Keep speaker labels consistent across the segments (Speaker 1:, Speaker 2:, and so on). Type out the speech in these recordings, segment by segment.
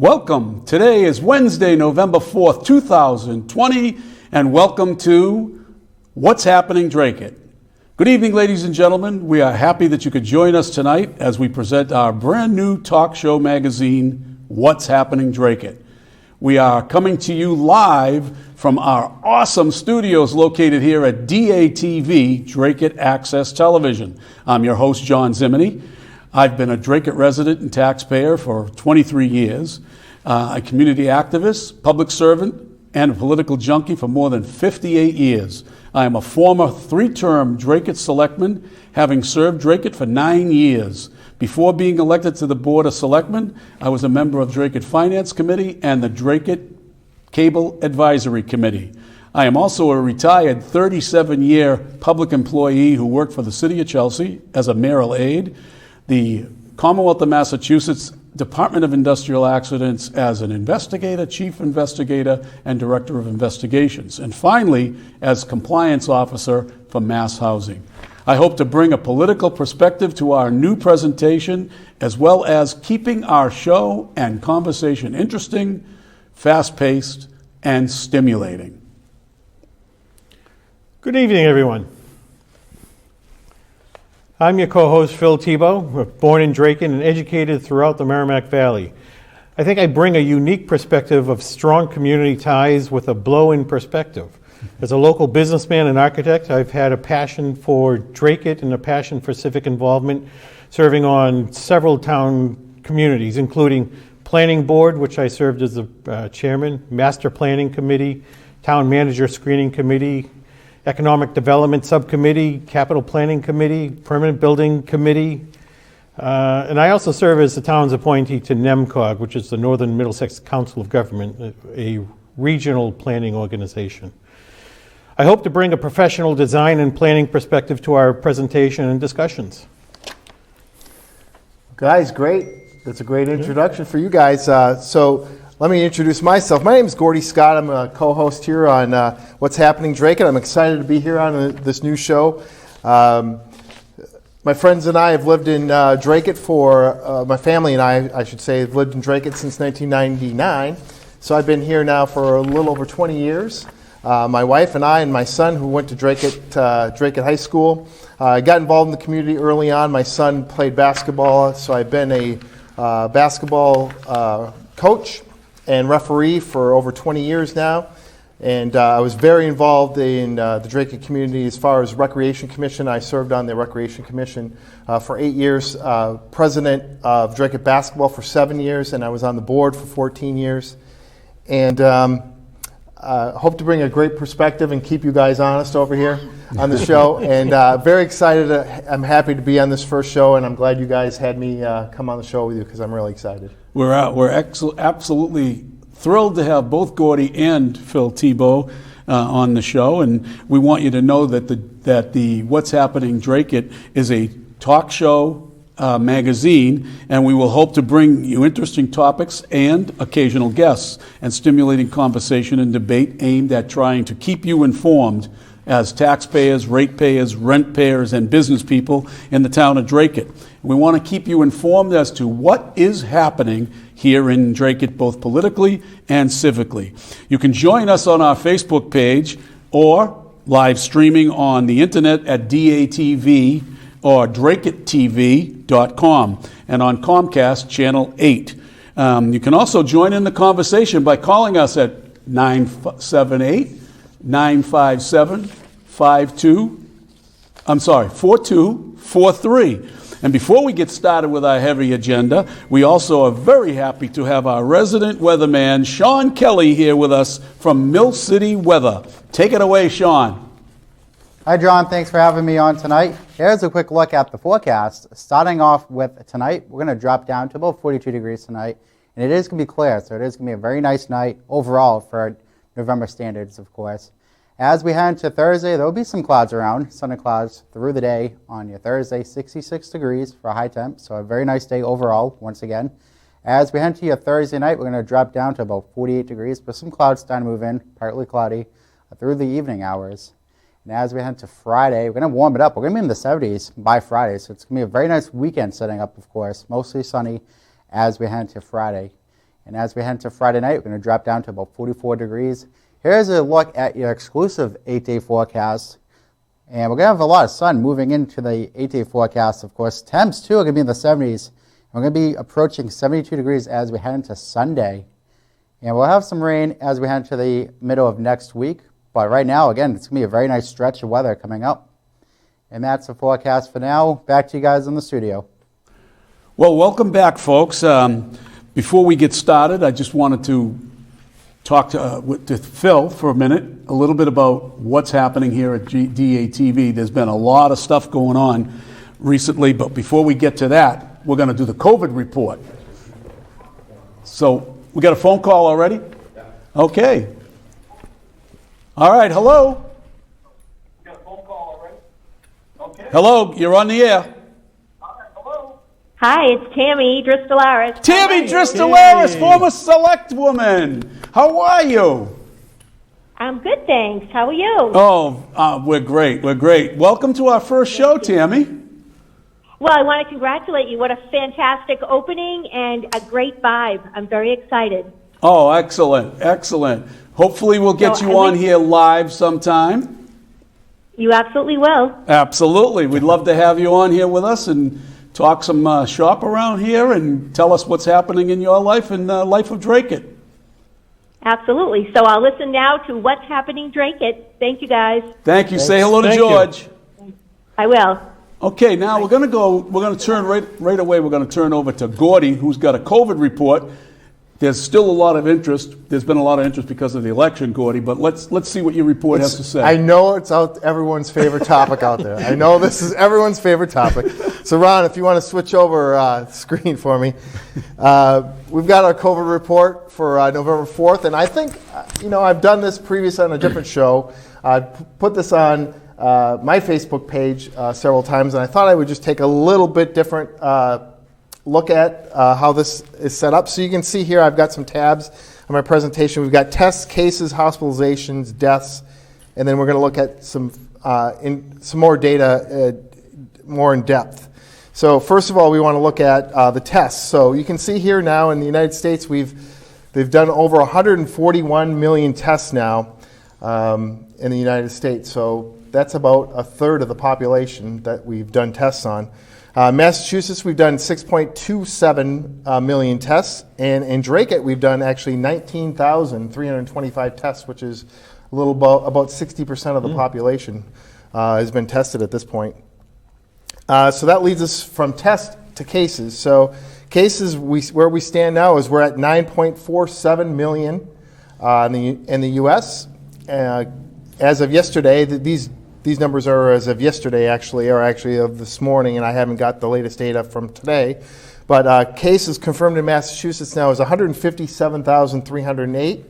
Speaker 1: Welcome. Today is Wednesday, November 4th, 2020, and welcome to What's Happening Dracut. Good evening, ladies and gentlemen. We are happy that you could join us tonight as we present our brand new talk show magazine, What's Happening Dracut. We are coming to you live from our awesome studios located here at DATV, Dracut Access Television. I'm your host, John Zimini. I've been a Dracut resident and taxpayer for 23 years, a community activist, public servant, and a political junkie for more than 58 years. I am a former 3-term Dracut selectman, having served Dracut for 9 years. Before being elected to the Board of Selectmen, I was a member of Dracut Finance Committee and the Dracut Cable Advisory Committee. I am also a retired 37-year public employee who worked for the City of Chelsea as a mayoral aide, the Commonwealth of Massachusetts Department of Industrial Accidents as an investigator, chief investigator, and director of investigations, and finally as compliance officer for Mass Housing. I hope to bring a political perspective to our new presentation, as well as keeping our show and conversation interesting, fast-paced, and stimulating.
Speaker 2: Good evening, everyone. I'm your co-host, Phil Thibault, born in Dracut and educated throughout the Merrimack Valley. I think I bring a unique perspective of strong community ties with a blow-in perspective. As a local businessman and architect, I've had a passion for Dracut and a passion for civic involvement, serving on several town communities, including Planning Board, which I served as the chairman, Master Planning Committee, Town Manager Screening Committee, Economic Development Subcommittee, Capital Planning Committee, Permanent Building Committee, and I also serve as the town's appointee to NEMCOG, which is the Northern Middlesex Council of Government, a regional planning organization. I hope to bring a professional design and planning perspective to our presentation and discussions.
Speaker 3: Guys, great. That's a great introduction for you guys. So let me introduce myself. My name is Gordy Scott. I'm a co-host here on What's Happening Dracut. I'm excited to be here on this new show. My friends and I have lived in Dracut for, my family and I should say, have lived in Dracut since 1999. So I've been here now for a little over 20 years. My wife and I and my son, who went to Dracut High School, got involved in the community early on. My son played basketball, so I've been a basketball coach and referee for over 20 years now. And I was very involved in the Dracut community as far as Recreation Commission. I served on the Recreation Commission for 8 years, president of Dracut Basketball for 7 years, and I was on the board for 14 years. And hope to bring a great perspective and keep you guys honest over here on the show. And very excited. I'm happy to be on this first show, and I'm glad you guys had me come on the show with you because I'm really excited. We're
Speaker 1: absolutely thrilled to have both Gordy and Phil Thibault on the show, and we want you to know that the What's Happening Dracut is a talk show magazine, and we will hope to bring you interesting topics and occasional guests and stimulating conversation and debate aimed at trying to keep you informed as taxpayers, ratepayers, rent payers, and business people in the town of Dracut. We want to keep you informed as to what is happening here in Dracut, both politically and civically. You can join us on our Facebook page or live streaming on the internet at DATV or DracutTV.com and on Comcast Channel 8. You can also join in the conversation by calling us at 978-957-4243. And before we get started with our heavy agenda, we also are very happy to have our resident weatherman, Sean Kelly, here with us from Mill City Weather. Take it away, Sean.
Speaker 4: Hi, John. Thanks for having me on tonight. Here's a quick look at the forecast. Starting off with tonight, we're going to drop down to about 42 degrees tonight, and it is going to be clear, so it is going to be a very nice night overall for November standards, of course. As we head into Thursday, there will be some clouds around, sun and clouds through the day on your Thursday, 66 degrees for a high temp, so a very nice day overall, once again. As we head into your Thursday night, we're going to drop down to about 48 degrees, but some clouds starting to move in, partly cloudy, through the evening hours. And as we head to Friday, we're going to warm it up. We're going to be in the 70s by Friday, so it's going to be a very nice weekend setting up, of course, mostly sunny as we head to Friday. And as we head into Friday night, we're going to drop down to about 44 degrees. Here's a look at your exclusive 8-day forecast. And we're going to have a lot of sun moving into the 8-day forecast, of course. Temps, too, are going to be in the 70s. We're going to be approaching 72 degrees as we head into Sunday. And we'll have some rain as we head into the middle of next week. But right now, again, it's going to be a very nice stretch of weather coming up. And that's the forecast for now. Back to you guys in the studio.
Speaker 1: Well, welcome back, folks. Before we get started, I just wanted to talk to Phil for a minute, a little bit about what's happening here at DATV. There's been a lot of stuff going on recently, but before we get to that, we're going to do the COVID report. So, we got a phone call already? Okay. All right, hello? We got a phone call already? Okay. Hello, you're on the air.
Speaker 5: Hi, it's Tammy Dristolaris.
Speaker 1: Tammy Dristolaris, former select woman. How are you?
Speaker 5: I'm good, thanks. How are you?
Speaker 1: Oh, we're great. We're great. Welcome to our first show, Tammy.
Speaker 5: Well, I want to congratulate you. What a fantastic opening and a great vibe. I'm very excited.
Speaker 1: Oh, excellent. Excellent. Hopefully we'll get you on here live sometime.
Speaker 5: You absolutely will.
Speaker 1: Absolutely. We'd love to have you on here with us and talk some shop around here and tell us what's happening in your life and the life of Dracut.
Speaker 5: Absolutely. So I'll listen now to What's Happening Dracut. Thank you, guys.
Speaker 1: Thank you. Thanks. Say hello to George.
Speaker 5: I will.
Speaker 1: Okay, now we're going to turn right away, we're going to turn over to Gordy, who's got a COVID report. There's still a lot of interest. There's been a lot of interest because of the election, Gordy, but let's see what your report has to say.
Speaker 3: I know it's everyone's favorite topic out there. I know this is everyone's favorite topic. So, Ron, if you want to switch over screen for me. We've got our COVID report for November 4th, and I think, I've done this previously on a different show. I put this on my Facebook page several times, and I thought I would just take a little bit different look at how this is set up. So you can see here I've got some tabs on my presentation. We've got tests, cases, hospitalizations, deaths, and then we're going to look at some more data more in depth. So first of all, we want to look at the tests. So you can see here now in the United States they've done over 141 million tests now in the United States. So that's about a third of the population that we've done tests on. Massachusetts, we've done 6.27 million tests, and in Dracut, we've done actually 19,325 tests, which is a little about 60% of the population has been tested at this point. So that leads us from tests to cases. So cases, where we stand now is we're at 9.47 million in the U.S. As of yesterday, these numbers are as of yesterday, or actually of this morning, and I haven't got the latest data from today. But cases confirmed in Massachusetts now is 157,308,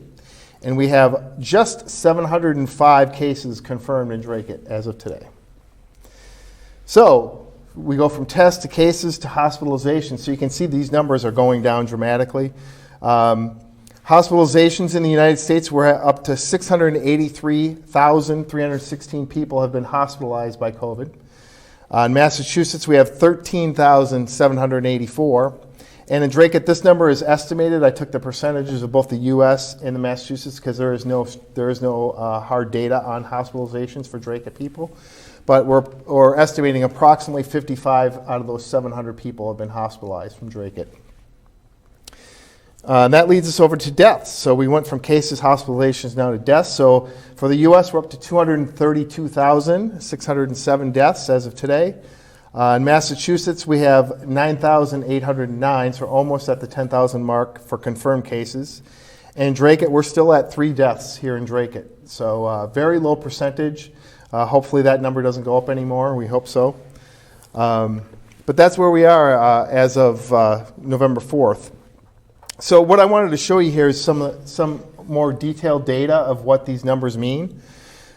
Speaker 3: and we have just 705 cases confirmed in Dracut as of today. So we go from tests to cases to hospitalizations. So you can see these numbers are going down dramatically. Hospitalizations in the United States, we're up to 683,316 people have been hospitalized by COVID. In Massachusetts, we have 13,784. And in Dracut, this number is estimated. I took the percentages of both the U.S. and the Massachusetts because there is no hard data on hospitalizations for Dracut people. But we're estimating approximately 55 out of those 700 people have been hospitalized from Dracut. That leads us over to deaths. So we went from cases, hospitalizations, now to deaths. So for the U.S., we're up to 232,607 deaths as of today. In Massachusetts, we have 9,809, so we're almost at the 10,000 mark for confirmed cases. And Dracut, we're still at 3 deaths here in Dracut. So very low percentage. Hopefully that number doesn't go up anymore. We hope so. But that's where we are as of November 4th. So what I wanted to show you here is some more detailed data of what these numbers mean.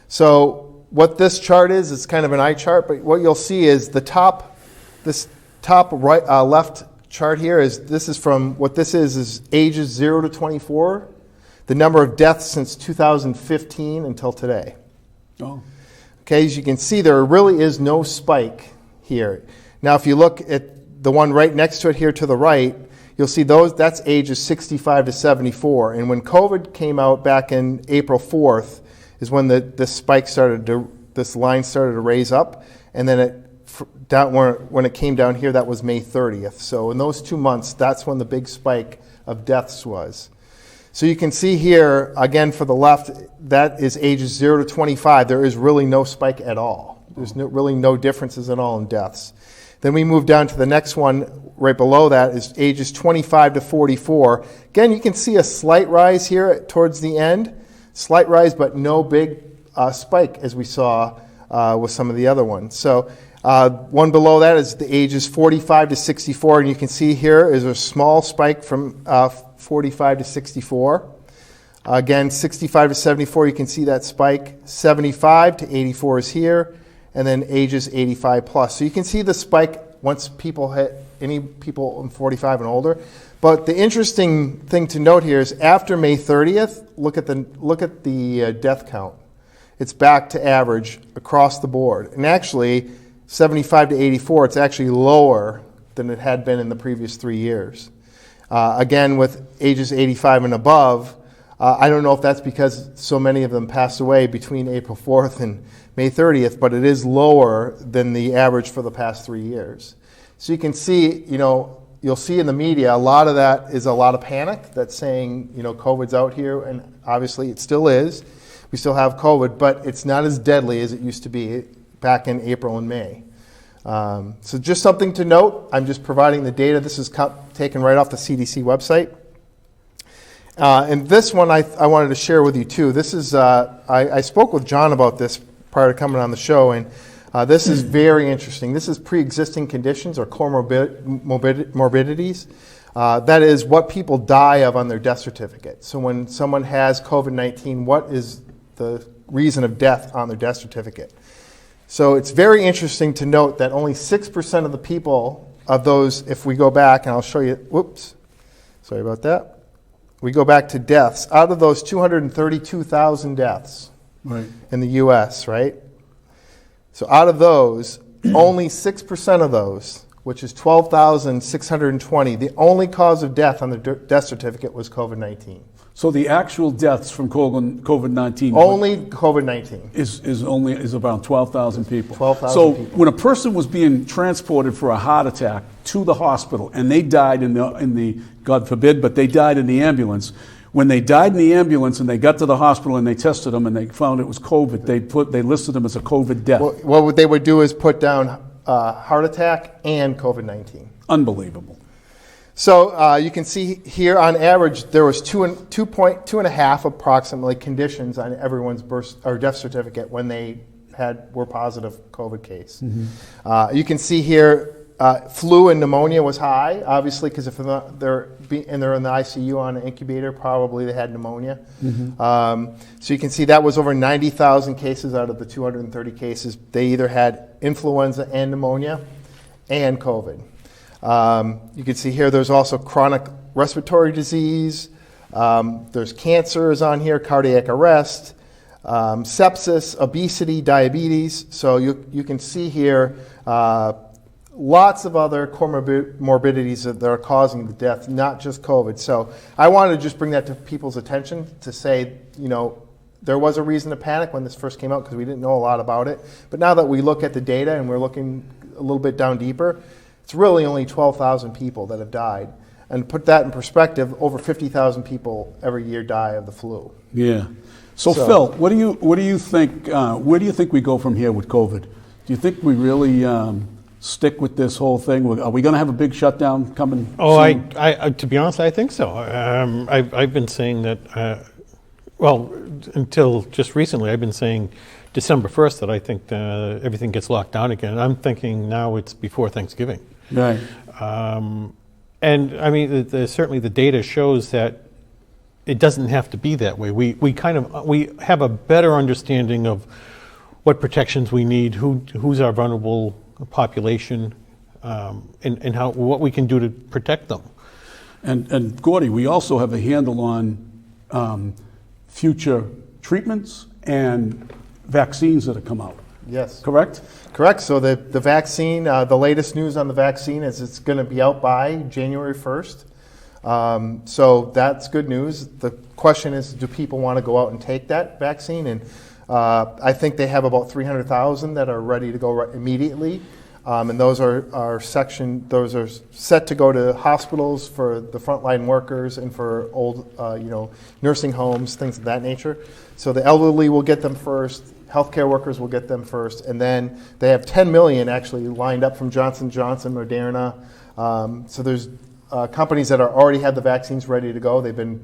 Speaker 3: So what this chart is, it's kind of an eye chart, but what you'll see is this top right left chart here is ages 0 to 24, the number of deaths since 2015 until today.
Speaker 1: Oh.
Speaker 3: Okay, as you can see, there really is no spike here. Now, if you look at the one right next to it here to the right, you'll see that's ages 65 to 74. And when COVID came out back in April 4th is when this line started to raise up, and then when it came down here, that was May 30th. So in those 2 months, that's when the big spike of deaths was. So you can see here, again, for the left, that is ages 0 to 25. There is really no spike at all. There's really no differences at all in deaths. Then we move down to the next one right below that is ages 25 to 44. Again, you can see a slight rise here towards the end. Slight rise, but no big spike as we saw with some of the other ones. So one below that is the ages 45 to 64, and you can see here is a small spike from 45 to 64. Again, 65 to 74, you can see that spike. 75 to 84 is here, and then ages 85 plus. So you can see the spike once people hit any people 45 and older. But the interesting thing to note here is after May 30th, look at the death count. It's back to average across the board. And actually, 75 to 84, it's actually lower than it had been in the previous 3 years. Again, with ages 85 and above, I don't know if that's because so many of them passed away between April 4th and May 30th, but it is lower than the average for the past 3 years. So you can see, you'll see in the media, a lot of that is a lot of panic that's saying, COVID's out here, and obviously it still is. We still have COVID, but it's not as deadly as it used to be back in April and May. So just something to note. I'm just providing the data. This is taken right off the CDC website. And this one I wanted to share with you too. This is I spoke with John about this prior to coming on the show, and this is very interesting. This is pre-existing conditions or comorbidities. That is what people die of on their death certificate. So when someone has COVID-19, what is the reason of death on their death certificate? So it's very interesting to note that only 6% of the people of those, if we go back, and I'll show you, whoops, sorry about that. We go back to deaths. Out of those 232,000 deaths in the U.S., right? So out of those, only 6% of those, which is 12,620, the only cause of death on the death certificate was COVID-19.
Speaker 1: So the actual deaths from COVID-19
Speaker 3: only COVID-19
Speaker 1: is around 12,000 people.
Speaker 3: 12,000
Speaker 1: so
Speaker 3: people.
Speaker 1: When a person was being transported for a heart attack to the hospital and they died in the God forbid, but they died in the ambulance. When they died in the ambulance and they got to the hospital and they tested them and they found it was COVID, they listed them as a COVID death.
Speaker 3: Well, what they would do is put down heart attack and COVID-19.
Speaker 1: Unbelievable.
Speaker 3: So you can see here, on average, there was 2.5 approximately conditions on everyone's birth or death certificate when they were positive COVID case. Mm-hmm. You can see here, flu and pneumonia was high, obviously, because if they're in the ICU on an incubator, probably they had pneumonia. Mm-hmm. So you can see that was over 90,000 cases out of the 230 cases. They either had influenza and pneumonia and COVID. You can see here there's also chronic respiratory disease, there's cancers on here, cardiac arrest, sepsis, obesity, diabetes. So you can see here lots of other comorbidities that are causing the death, not just COVID. So I wanted to just bring that to people's attention to say, there was a reason to panic when this first came out because we didn't know a lot about it. But now that we look at the data and we're looking a little bit down deeper, it's really only 12,000 people that have died. And to put that in perspective, over 50,000 people every year die of the flu.
Speaker 1: Yeah. So Phil, what do you think? Where do you think we go from here with COVID? Do you think we really stick with this whole thing? Are we going to have a big shutdown coming?
Speaker 2: Oh,
Speaker 1: soon?
Speaker 2: I to be honest, I think so. I've been saying that. Until just recently, I've been saying December 1st that I think everything gets locked down again. I'm thinking now it's before Thanksgiving.
Speaker 1: Right.
Speaker 2: And I mean, certainly the data shows that it doesn't have to be that way. We have a better understanding of what protections we need, who's our vulnerable population, and what we can do to protect them.
Speaker 1: And Gordy, we also have a handle on future treatments and vaccines that have come out.
Speaker 3: Yes.
Speaker 1: Correct?
Speaker 3: Correct. So the vaccine, the latest news on the vaccine is it's going to be out by January 1st. So that's good news. The question is, do people want to go out and take that vaccine? And I think they have about 300,000 that are ready to go immediately. And those are set to go to hospitals for the frontline workers and for old, nursing homes, things of that nature. So the elderly will get them first. Healthcare workers will get them first, and then they have 10 million actually lined up from Johnson & Johnson, Moderna. So there's companies that already have the vaccines ready to go. They've been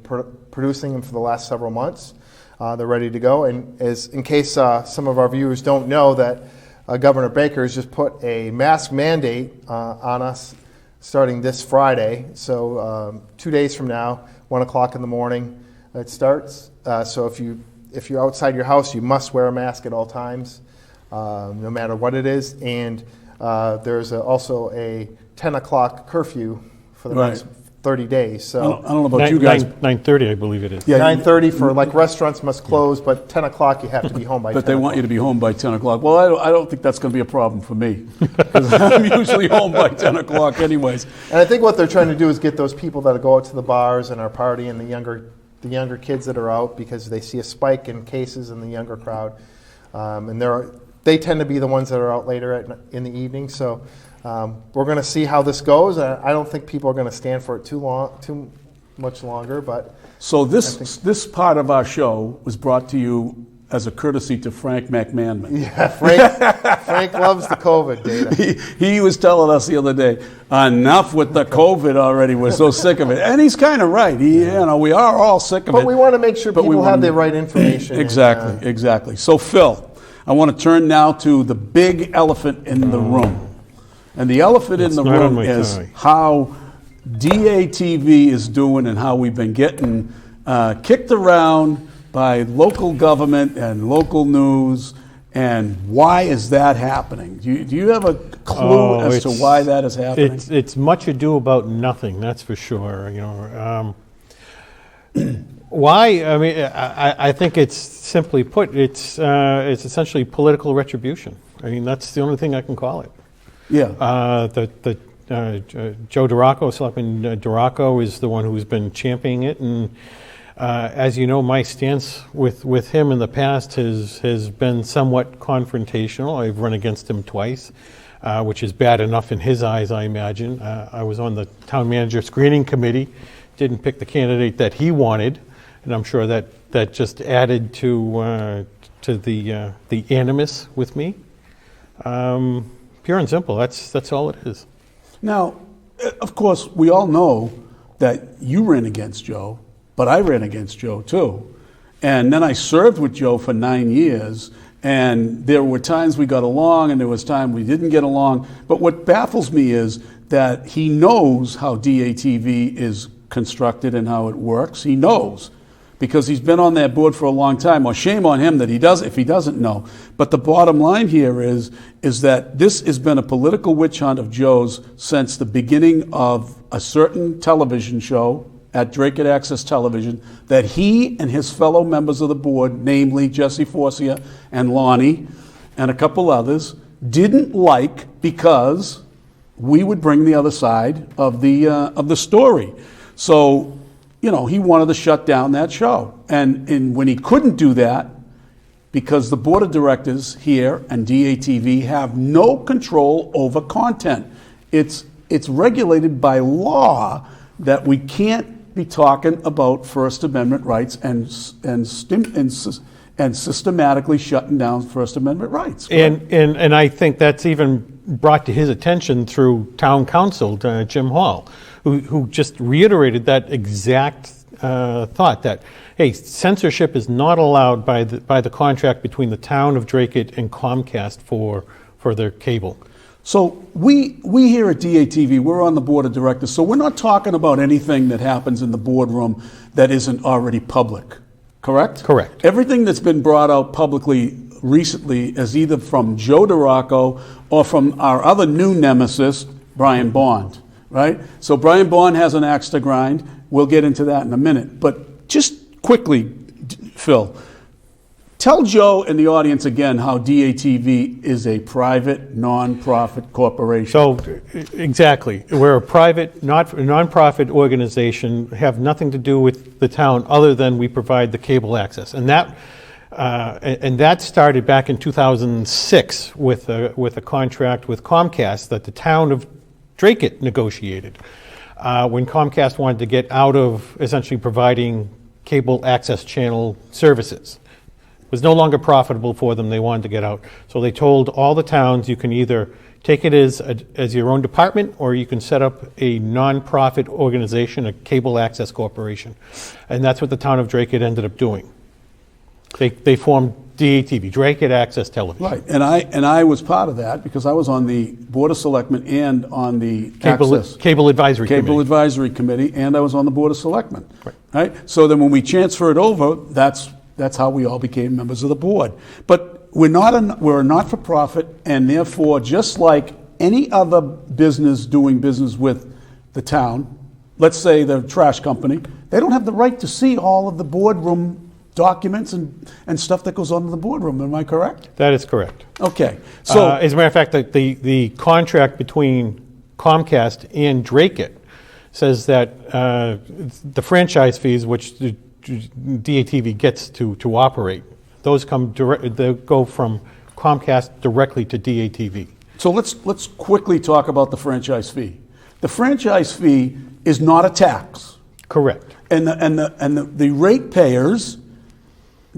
Speaker 3: producing them for the last several months. They're ready to go. And in case some of our viewers don't know that Governor Baker has just put a mask mandate on us starting this Friday. So 2 days from now, 1 o'clock in the morning, it starts. So if you're outside your house, you must wear a mask at all times, no matter what it is. And there's also a 10 o'clock curfew for the next 30 days. So
Speaker 1: I don't know about you guys.
Speaker 2: 9:30, I believe it is.
Speaker 1: Yeah,
Speaker 3: 9:30 for restaurants must close, but 10 o'clock you have to be home by 10
Speaker 1: But they want you to be home by 10 o'clock. Well, I don't think that's going to be a problem for me, because I'm usually home by 10 o'clock anyways.
Speaker 3: And I think what they're trying to do is get those people that go out to the bars and are partying, the younger kids that are out, because they see a spike in cases in the younger crowd. And they tend to be the ones that are out later in the evening. So we're going to see how this goes. I don't think people are going to stand for it too much longer. But
Speaker 1: so this part of our show was brought to you as a courtesy to Frank McMahon.
Speaker 3: Yeah, Frank loves the COVID data.
Speaker 1: He was telling us the other day, enough with the COVID already. We're so sick of it. And he's kind of right. We are all sick of it.
Speaker 3: But we want to make sure people have the right information.
Speaker 1: Exactly. So, Phil, I want to turn now to the big elephant in the room. And the elephant in the room is how DATV is doing and how we've been getting kicked around by local government and local news, and why is that happening? Do you have a clue as to why that is happening?
Speaker 2: It's much ado about nothing, that's for sure. Why? I mean, I think it's simply put, it's essentially political retribution. I mean, that's the only thing I can call it.
Speaker 1: Yeah.
Speaker 2: Joe Duraco, Selectman Duraco, is the one who's been championing it, and as you know, my stance with him in the past has been somewhat confrontational. I've run against him twice, which is bad enough in his eyes, I imagine. I was on the town manager screening committee, didn't pick the candidate that he wanted, and I'm sure that just added to the animus with me. Pure and simple. That's all it is.
Speaker 1: Now, of course, we all know that you ran against Joe, but I ran against Joe too. And then I served with Joe for 9 years, and there were times we got along and there was time we didn't get along. But what baffles me is that he knows how DATV is constructed and how it works. He knows, because he's been on that board for a long time. Well, shame on him that if he doesn't know. But the bottom line here is that this has been a political witch hunt of Joe's since the beginning of a certain television show at Dracut Access Television that he and his fellow members of the board, namely Jesse Forcia and Lonnie and a couple others, didn't like, because we would bring the other side of the story. So, he wanted to shut down that show. And when he couldn't do that, because the board of directors here and DATV have no control over content. It's regulated by law that we can't be talking about First Amendment rights and systematically shutting down First Amendment rights.
Speaker 2: And I think that's even brought to his attention through town council, Jim Hall, who just reiterated that exact thought that, hey, censorship is not allowed by the contract between the town of Dracut and Comcast for their cable.
Speaker 1: So we here at DATV, we're on the board of directors, so we're not talking about anything that happens in the boardroom that isn't already public, correct?
Speaker 2: Correct.
Speaker 1: Everything that's been brought out publicly recently is either from Joe Duraco or from our other new nemesis, Brian Bond, right? So Brian Bond has an axe to grind. We'll get into that in a minute. But just quickly, Phil, Tell Joe and the audience again how DATV is a private, non-profit corporation.
Speaker 2: So, exactly. We're a private, non-profit organization, have nothing to do with the town other than we provide the cable access. And that started back in 2006 with a contract with Comcast that the town of Dracut negotiated when Comcast wanted to get out of essentially providing cable access channel services. It was no longer profitable for them. They wanted to get out. So they told all the towns, you can either take it as your own department, or you can set up a non-profit organization, a cable access corporation. And that's what the town of Dracut ended up doing. They formed DATV, Dracut Access Television.
Speaker 1: Right, and I was part of that because I was on the Board of Selectmen and on the
Speaker 2: Cable Advisory
Speaker 1: Advisory Committee, and I was on the Board of Selectmen. Right. So then when we transferred over, that's how we all became members of the board. But we're a not-for-profit, and therefore, just like any other business doing business with the town, let's say the trash company, they don't have the right to see all of the boardroom documents and stuff that goes on in the boardroom. Am I correct?
Speaker 2: That is correct.
Speaker 1: Okay. So,
Speaker 2: as a matter of fact, the contract between Comcast and Dracut says that the franchise fees, which the DATV gets to operate, those they go from Comcast directly to DATV.
Speaker 1: So let's quickly talk about the franchise fee. The franchise fee is not a tax.
Speaker 2: Correct.
Speaker 1: And the ratepayers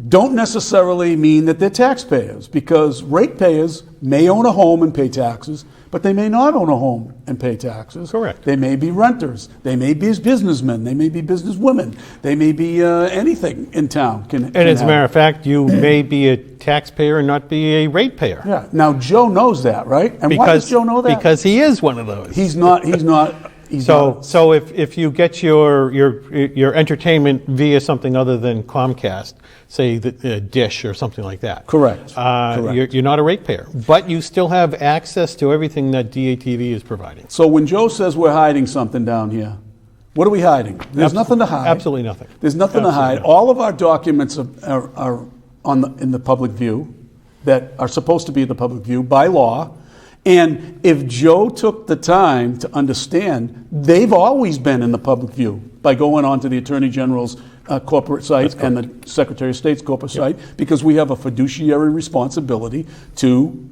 Speaker 1: don't necessarily mean that they're taxpayers, because ratepayers may own a home and pay taxes, but they may not own a home and pay taxes.
Speaker 2: Correct.
Speaker 1: They may be renters. They may be businessmen. They may be businesswomen. They may be anything in town.
Speaker 2: And as a matter of fact, you may be a taxpayer and not be a ratepayer.
Speaker 1: Yeah. Now Joe knows that, right? And why does Joe know that?
Speaker 2: Because he is one of those.
Speaker 1: He's not.
Speaker 2: So if you get your entertainment via something other than Comcast, say the Dish or something like that.
Speaker 1: Correct.
Speaker 2: You're not a ratepayer, but you still have access to everything that DATV is providing.
Speaker 1: So when Joe says we're hiding something down here, what are we hiding? There's nothing to hide.
Speaker 2: Absolutely nothing.
Speaker 1: There's nothing to hide. All of our documents are in the public view, that are supposed to be in the public view by law. And if Joe took the time to understand, they've always been in the public view by going on to the Attorney General's corporate site and the Secretary of State's corporate site, because we have a fiduciary responsibility to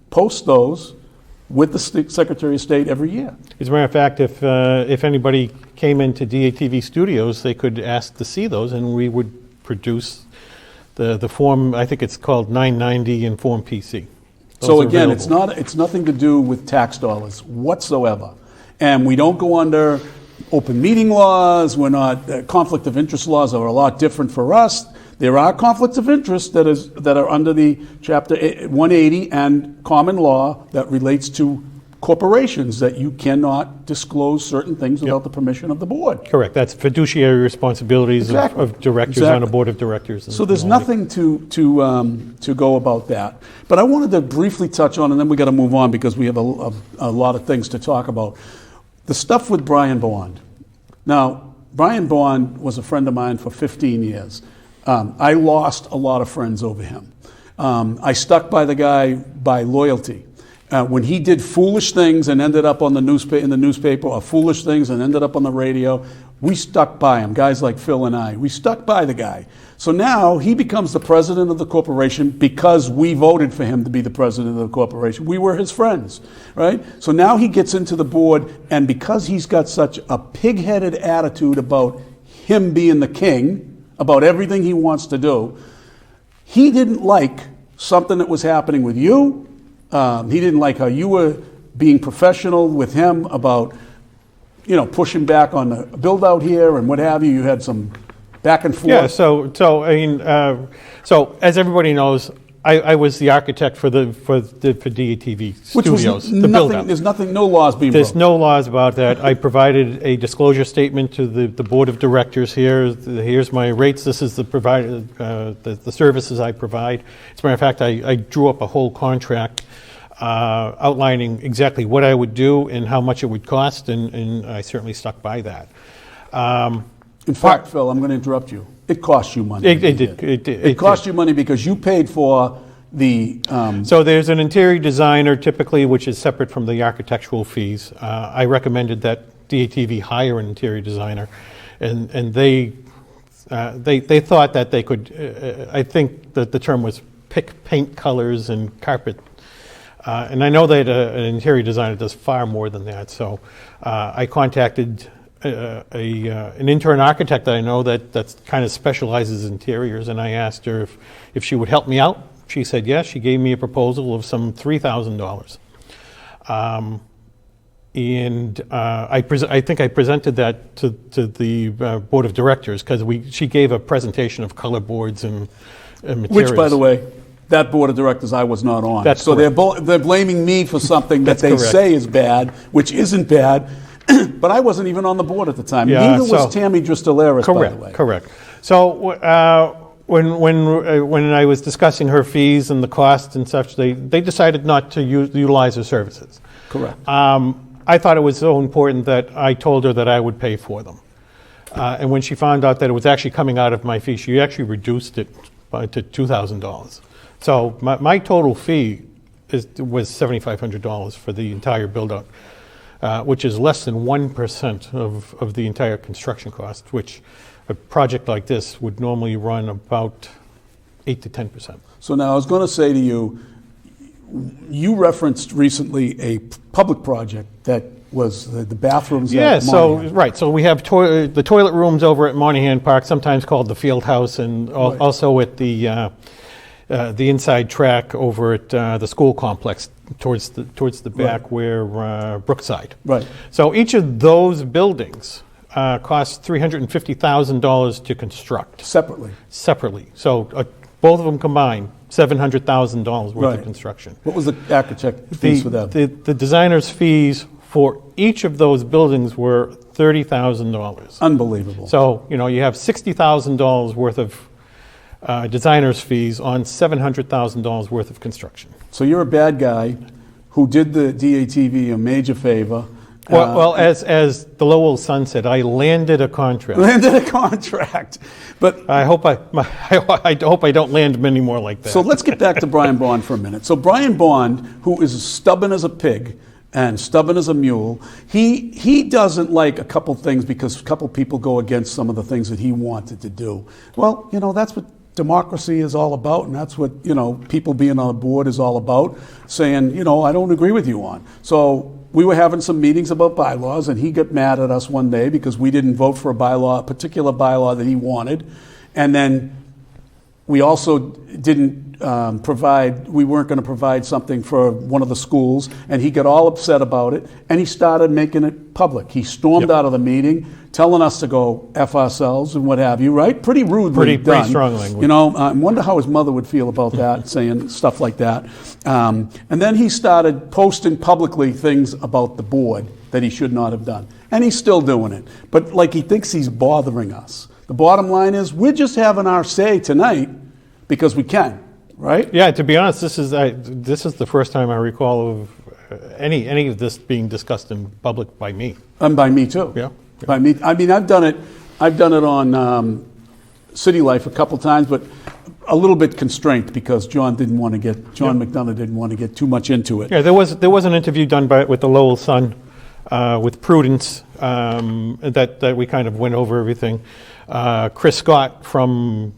Speaker 1: post those with the Secretary of State every year.
Speaker 2: As a matter of fact, if anybody came into DATV studios, they could ask to see those, and we would produce the form. I think it's called 990 and Form PC.
Speaker 1: So again, it's nothing to do with tax dollars whatsoever. And we don't go under open meeting laws. We're not, conflict of interest laws are a lot different for us. There are conflicts of interest that are under the Chapter 180 and common law that relates to corporations, that you cannot disclose certain things without the permission of the board.
Speaker 2: Correct. That's fiduciary responsibilities of directors on a board of directors.
Speaker 1: So there's nothing to go about that. But I wanted to briefly touch on, and then we got to move on because we have a lot of things to talk about. The stuff with Brian Bond. Now, Brian Bond was a friend of mine for 15 years. I lost a lot of friends over him. I stuck by the guy by loyalty. When he did foolish things and ended up on the newspaper, or foolish things and ended up on the radio, we stuck by him. Guys like Phil and I, we stuck by the guy. So now he becomes the president of the corporation because we voted for him to be the president of the corporation. We were his friends, right? So now he gets into the board, and because he's got such a pig-headed attitude about him being the king, about everything he wants to do, he didn't like something that was happening with you. He didn't like how you were being professional with him about, pushing back on the build out here and what have you. You had some back and forth.
Speaker 2: Yeah. So I mean, so as everybody knows, I was the architect for DATV studios.
Speaker 1: The build out. There's no laws being broken.
Speaker 2: There's no laws about that. I provided a disclosure statement to the board of directors here. Here's my rates. This is the services I provide. As a matter of fact, I drew up a whole contract outlining exactly what I would do and how much it would cost, and I certainly stuck by that.
Speaker 1: In fact, Phil, I'm going to interrupt you. It cost you money.
Speaker 2: It did.
Speaker 1: It cost you money because you paid for the...
Speaker 2: So there's an interior designer typically, which is separate from the architectural fees. I recommended that DATV hire an interior designer, and they thought that they could, I think that the term was pick paint colors and carpet. And I know that an interior designer does far more than that. So I contacted an intern architect that I know that kind of specializes in interiors, and I asked her if she would help me out. She said yes. She gave me a proposal of some $3,000. And I think I presented that to the board of directors because she gave a presentation of color boards and materials.
Speaker 1: Which, by the way, that board of directors I was not on.
Speaker 2: That's
Speaker 1: so
Speaker 2: correct.
Speaker 1: they're blaming me for something that they
Speaker 2: correct.
Speaker 1: say is bad, which isn't bad. But I wasn't even on the board at the time.
Speaker 2: Yeah,
Speaker 1: Neither was Tammy Dristaleris, by the way.
Speaker 2: Correct. So when I was discussing her fees and the costs and such, they decided not to utilize her services.
Speaker 1: Correct.
Speaker 2: I thought it was so important that I told her that I would pay for them. And when she found out that it was actually coming out of my fee, she actually reduced it to $2,000. So my total fee was $7,500 for the entire build-out, which is less than 1% of the entire construction cost, which a project like this would normally run about 8 to 10%.
Speaker 1: So now I was going to say to you, you referenced recently a public project that was the bathrooms at Monahan.
Speaker 2: So we have the toilet rooms over at Monahan Park, sometimes called the Field House, and also at the inside track over at the school complex towards the back where Brookside.
Speaker 1: Right.
Speaker 2: So each of those buildings cost $350,000 to construct.
Speaker 1: Separately.
Speaker 2: So both of them combined, $700,000 worth of construction.
Speaker 1: What was the architect fees for that?
Speaker 2: The designer's fees for each of those buildings were $30,000.
Speaker 1: Unbelievable.
Speaker 2: So, you have $60,000 worth of designer's fees on $700,000 worth of construction.
Speaker 1: So you're a bad guy who did the DATV a major favor.
Speaker 2: Well, as the Lowell Sun said, I landed a contract.
Speaker 1: Landed a contract. But
Speaker 2: I hope I hope I don't land many more like that.
Speaker 1: So let's get back to Brian Bond for a minute. So Brian Bond, who is stubborn as a pig and stubborn as a mule, he doesn't like a couple things because a couple people go against some of the things that he wanted to do. Well, that's what democracy is all about, and that's what, people being on the board is all about, saying, I don't agree with you on. So we were having some meetings about bylaws, and he got mad at us one day because we didn't vote for a particular bylaw that he wanted. And then we also didn't we weren't going to provide something for one of the schools, and he got all upset about it, and he started making it public. He stormed out of the meeting, telling us to go F ourselves and what have you, right? Pretty rudely done.
Speaker 2: Pretty strong language.
Speaker 1: I wonder how his mother would feel about that, saying stuff like that. And then he started posting publicly things about the board that he should not have done. And he's still doing it. But he thinks he's bothering us. The bottom line is we're just having our say tonight because we can. Right?
Speaker 2: Yeah. To be honest, this is the first time I recall of any of this being discussed in public by me.
Speaker 1: And by me too.
Speaker 2: Yeah.
Speaker 1: By me. I mean, I've done it on City Life a couple times, but a little bit constrained because John McDonough didn't want to get too much into it.
Speaker 2: Yeah. There was an interview done with the Lowell Sun with Prudence that we kind of went over everything. Chris Scott from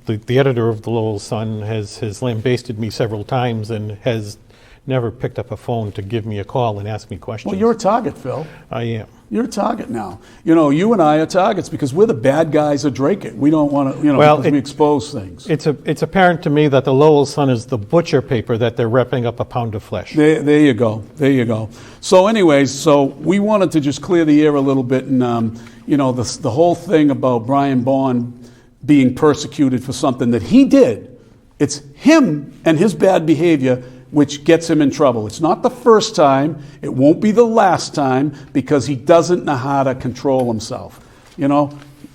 Speaker 2: the editor of the Lowell Sun has lambasted me several times and has never picked up a phone to give me a call and ask me questions.
Speaker 1: Well, you're a target, Phil.
Speaker 2: I am.
Speaker 1: You're a target now. You and I are targets because we're the bad guys of Dracut. We don't want to, because we expose things.
Speaker 2: It's apparent to me that the Lowell Sun is the butcher paper that they're wrapping up a pound of flesh.
Speaker 1: There you go. So anyways, we wanted to just clear the air a little bit, and the whole thing about Brian Bond being persecuted for something that he did. It's him and his bad behavior which gets him in trouble. It's not the first time. It won't be the last time because he doesn't know how to control himself.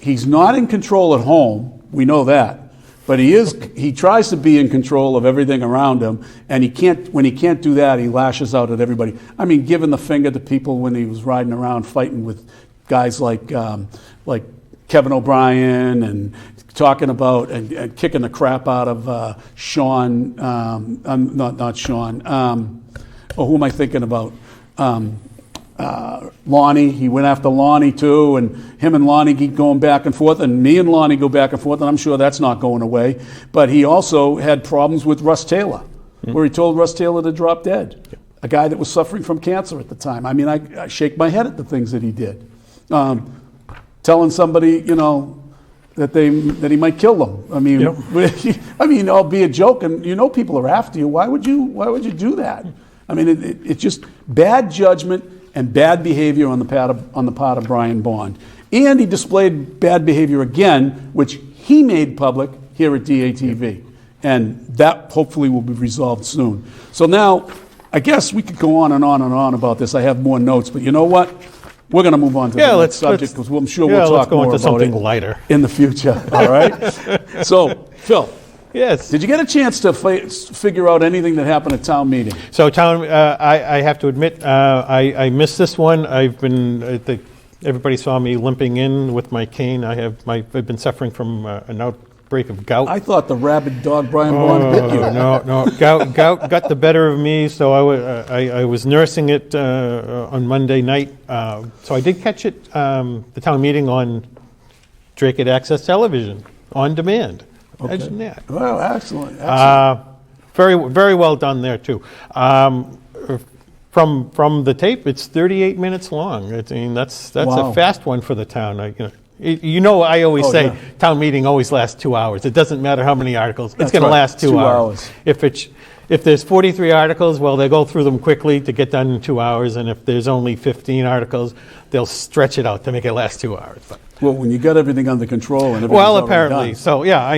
Speaker 1: He's not in control at home. We know that. But he tries to be in control of everything around him, and when he can't do that, he lashes out at everybody. I mean, giving the finger to people when he was riding around fighting with guys like Kevin O'Brien and talking about and kicking the crap out of Sean, not Sean. Who am I thinking about? Lonnie. He went after Lonnie too, and him and Lonnie keep going back and forth, and me and Lonnie go back and forth, and I'm sure that's not going away. But he also had problems with Russ Taylor, where he told Russ Taylor to drop dead. A guy that was suffering from cancer at the time. I mean, I shake my head at the things that he did. Telling somebody, that he might kill them. I mean, it'll be a joke, and people are after you. Why would you do that? I mean, it's just bad judgment and bad behavior on the part of Brian Bond. And he displayed bad behavior again, which he made public here at DATV. And that hopefully will be resolved soon. So now, I guess we could go on and on and on about this. I have more notes, but you know what? We're going to move on to the next subject, because I'm sure we'll talk more about
Speaker 2: something
Speaker 1: it
Speaker 2: lighter
Speaker 1: in the future. All right? So, Phil.
Speaker 2: Yes.
Speaker 1: Did you get a chance to figure out anything that happened at town meeting?
Speaker 2: So I have to admit, I missed this one. Everybody saw me limping in with my cane. I've been suffering from an outbreak of gout.
Speaker 1: I thought the rabid dog Brian Bond bit you.
Speaker 2: No, gout got the better of me. So I was nursing it on Monday night. So I did catch it, the town meeting on Dracut Access Television on demand.
Speaker 1: Okay.
Speaker 2: Imagine that.
Speaker 1: Well, excellent.
Speaker 2: Very, very well done there too. From the tape, it's 38 minutes long. That's
Speaker 1: Wow.
Speaker 2: a fast one for the town. I always say
Speaker 1: yeah.
Speaker 2: town meeting always lasts 2 hours. It doesn't matter how many articles.
Speaker 1: That's
Speaker 2: It's going to
Speaker 1: right.
Speaker 2: last 2 hours. If there's 43 articles, well, they go through them quickly to get done in 2 hours, and if there's only 15 articles, they'll stretch it out to make it last 2 hours. But,
Speaker 1: Well, when you got everything under control and everything's
Speaker 2: well,
Speaker 1: already
Speaker 2: apparently.
Speaker 1: done.
Speaker 2: So, yeah,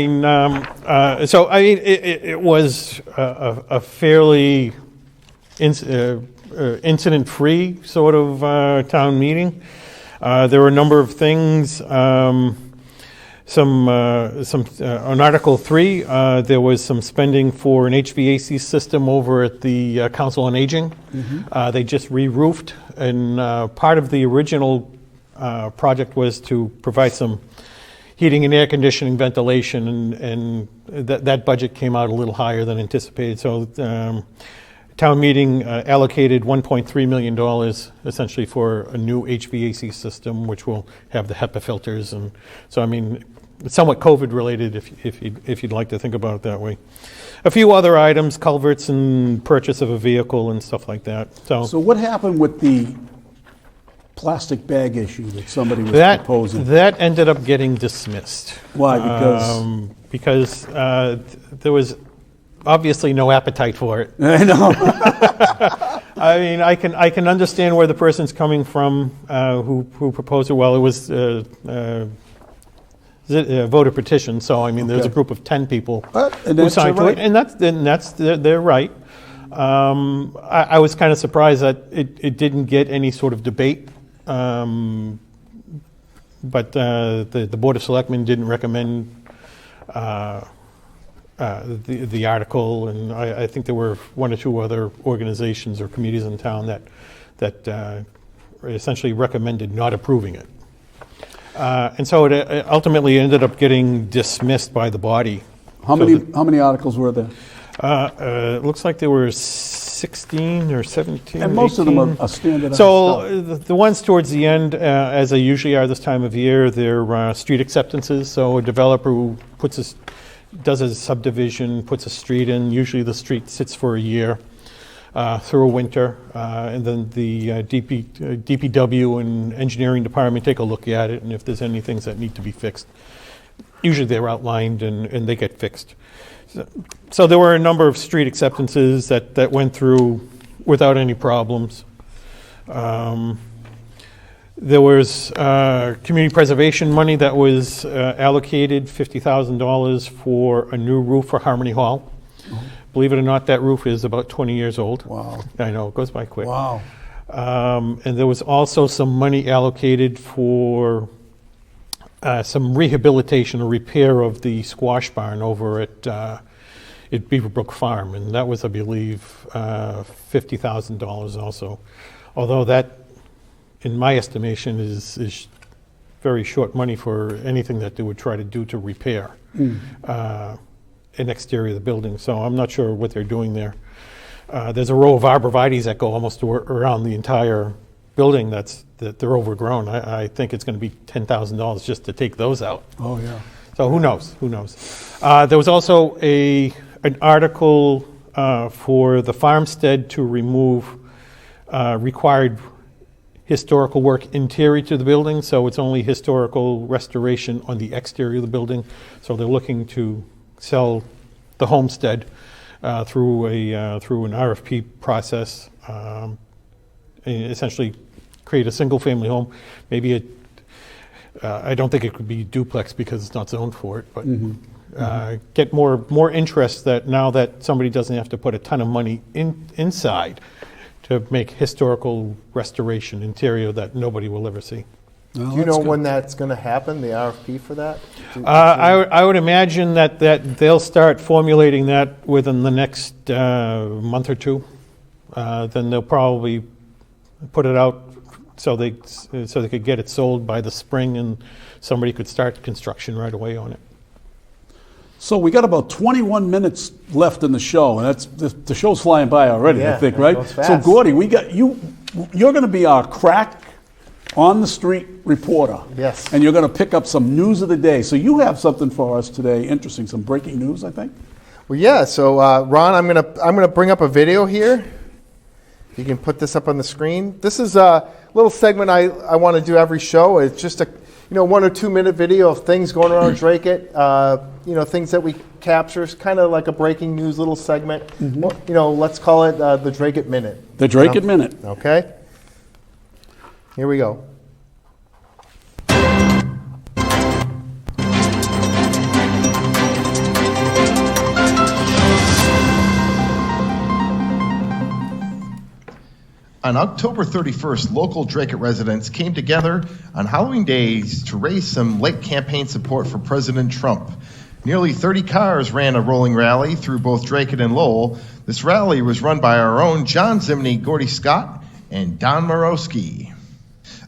Speaker 2: it was a fairly incident-free sort of town meeting. There were a number of things. On Article 3, there was some spending for an HVAC system over at the Council on Aging. Mm-hmm. They just re-roofed, and part of the original project was to provide some heating and air conditioning, ventilation, and that budget came out a little higher than anticipated. So town meeting allocated $1.3 million essentially for a new HVAC system, which will have the HEPA filters. And so, it's somewhat COVID related, if you'd like to think about it that way. A few other items, culverts and purchase of a vehicle and stuff like that.
Speaker 1: So what happened with the plastic bag issue that somebody was proposing?
Speaker 2: That ended up getting dismissed.
Speaker 1: Why?
Speaker 2: Because there was obviously no appetite for it.
Speaker 1: I know.
Speaker 2: I can understand where the person's coming from who proposed it. Well, it was a voter petition, so there's a group of 10 people who signed to it, and that's they're right. I was kind of surprised that it didn't get any sort of debate, but the Board of Selectmen didn't recommend the article, and I think there were one or two other organizations or committees in town that essentially recommended not approving it. And so it ultimately ended up getting dismissed by the body.
Speaker 1: How many articles were there?
Speaker 2: It looks like there were 16 or 17.
Speaker 1: And most
Speaker 2: 18.
Speaker 1: of them are standardized
Speaker 2: So
Speaker 1: stuff.
Speaker 2: the ones towards the end, as they usually are this time of year, they're street acceptances. So a developer who does a subdivision, puts a street in. Usually the street sits for a year through a winter, and then the DPW and engineering department take a look at it, and if there's any things that need to be fixed, usually they're outlined and they get fixed. So there were a number of street acceptances that went through without any problems. There was community preservation money that was allocated, $50,000 for a new roof for Harmony Hall. Mm-hmm. Believe it or not, that roof is about 20 years old.
Speaker 1: Wow.
Speaker 2: I know, it goes by quick.
Speaker 1: Wow.
Speaker 2: And there was also some money allocated for some rehabilitation or repair of the squash barn over at Beaverbrook Farm. And that was, I believe, $50,000 also. Although that, in my estimation, is very short money for anything that they would try to do to repair an exterior of the building. So I'm not sure what they're doing there. There's a row of arborvitaes that go almost around the entire building that they're overgrown. I think it's going to be $10,000 just to take those out.
Speaker 1: Oh, yeah.
Speaker 2: So who knows? Who knows? There was also an article for the farmstead to remove required historical work interior to the building, so it's only historical restoration on the exterior of the building. So they're looking to sell the homestead through an RFP process, and essentially create a single-family home. Maybe I don't think it could be duplex because it's not zoned for it, but get more interest that now that somebody doesn't have to put a ton of money inside to make historical restoration interior that nobody will ever see.
Speaker 1: Well,
Speaker 3: Do you know
Speaker 1: good.
Speaker 3: when that's going to happen, the RFP for that?
Speaker 2: I would imagine that they'll start formulating that within the next month or two. Then they'll probably put it out so they could get it sold by the spring, and somebody could start construction right away on it.
Speaker 1: So we got about 21 minutes left in the show, and the show's flying by already, I
Speaker 3: Yeah,
Speaker 1: think,
Speaker 3: it
Speaker 1: right?
Speaker 3: goes
Speaker 1: So
Speaker 3: fast.
Speaker 1: Gordy, we got you. You're going to be our crack on the street reporter.
Speaker 3: Yes.
Speaker 1: And you're going to pick up some news of the day. So you have something for us today, interesting, some breaking news, I think.
Speaker 3: Well, yeah. So, Ron, I'm gonna bring up a video here. You can put this up on the screen. This is a little segment I want to do every show. It's just a 1 or 2 minute video of things going around Dracut. Things that we capture. It's kind of like a breaking news little segment. Let's call it the Dracut Minute.
Speaker 1: The Dracut Minute.
Speaker 3: Okay. Here we go.
Speaker 6: On October 31st, local Dracut residents came together on Halloween days to raise some late campaign support for President Trump. Nearly 30 cars ran a rolling rally through both Dracut and Lowell. This rally was run by our own John Zimini Gordy Scott and Don Morosky.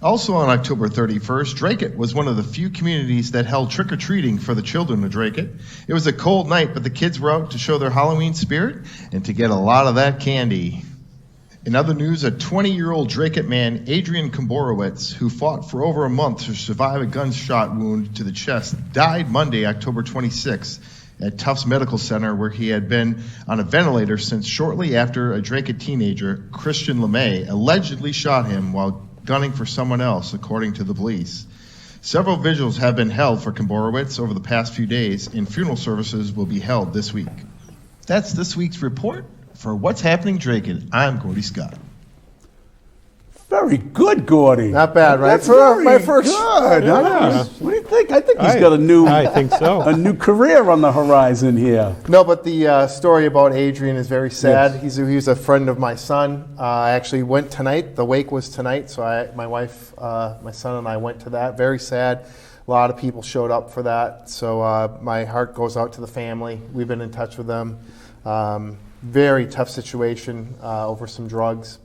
Speaker 6: Also on October 31st, Dracut was one of the few communities that held trick-or-treating for the children of Dracut. It was a cold night, but the kids were out to show their Halloween spirit and to get a lot of that candy. In other news, a 20-year-old Dracut man, Adrian Komborowicz, who fought for over a month to survive a gunshot wound to the chest, died Monday, October 26th at Tufts Medical Center, where he had been on a ventilator since shortly after a Dracut teenager, Christian LeMay, allegedly shot him while gunning for someone else, according to the police. Several vigils have been held for Komborowicz over the past few days, and funeral services will be held this week. That's this week's report. For What's Happening Dracut, I'm Gordy Scott.
Speaker 1: Very good, Gordy.
Speaker 3: Not bad, right?
Speaker 1: That's
Speaker 3: For
Speaker 1: very
Speaker 3: my first-
Speaker 1: good.
Speaker 2: Yeah.
Speaker 1: What do you think? I think he's got
Speaker 2: I think so.
Speaker 1: a new career on the horizon here.
Speaker 3: No, but the story about Adrian is very sad.
Speaker 1: Yes.
Speaker 3: He's a friend of my son. I actually went tonight. The wake was tonight, so my wife, my son, and I went to that. Very sad. A lot of people showed up for that. So my heart goes out to the family. We've been in touch with them. Very tough situation over some drugs.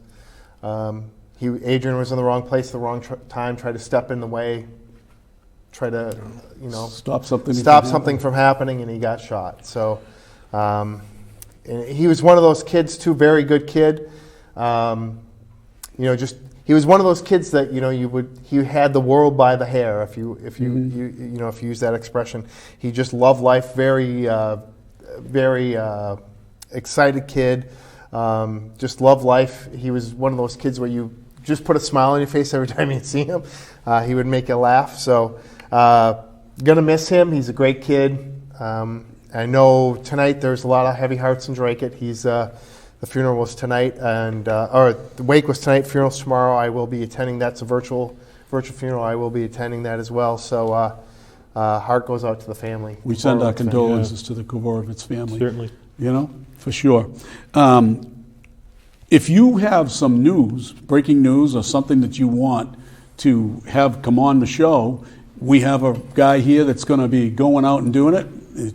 Speaker 3: Adrian was in the wrong place at the wrong time. Tried to step in the way. Try to,
Speaker 1: Stop something.
Speaker 3: stop something from happening, and he got shot. So, and he was one of those kids too. Very good kid. He was one of those kids that he had the world by the hair. If you use that expression, he just loved life. Very excited kid. Just loved life. He was one of those kids where you just put a smile on your face every time you see him. He would make you laugh. So, gonna miss him. He's a great kid. I know tonight there's a lot of heavy hearts in Dracut. The funeral was tonight, or the wake was tonight. Funeral's tomorrow. I will be attending. That's a virtual funeral. I will be attending that as well. So, heart goes out to the family.
Speaker 1: We send our condolences to the Komborowicz family.
Speaker 2: Certainly.
Speaker 1: For sure. If you have some news, breaking news, or something that you want to have come on the show, we have a guy here that's going to be going out and doing it,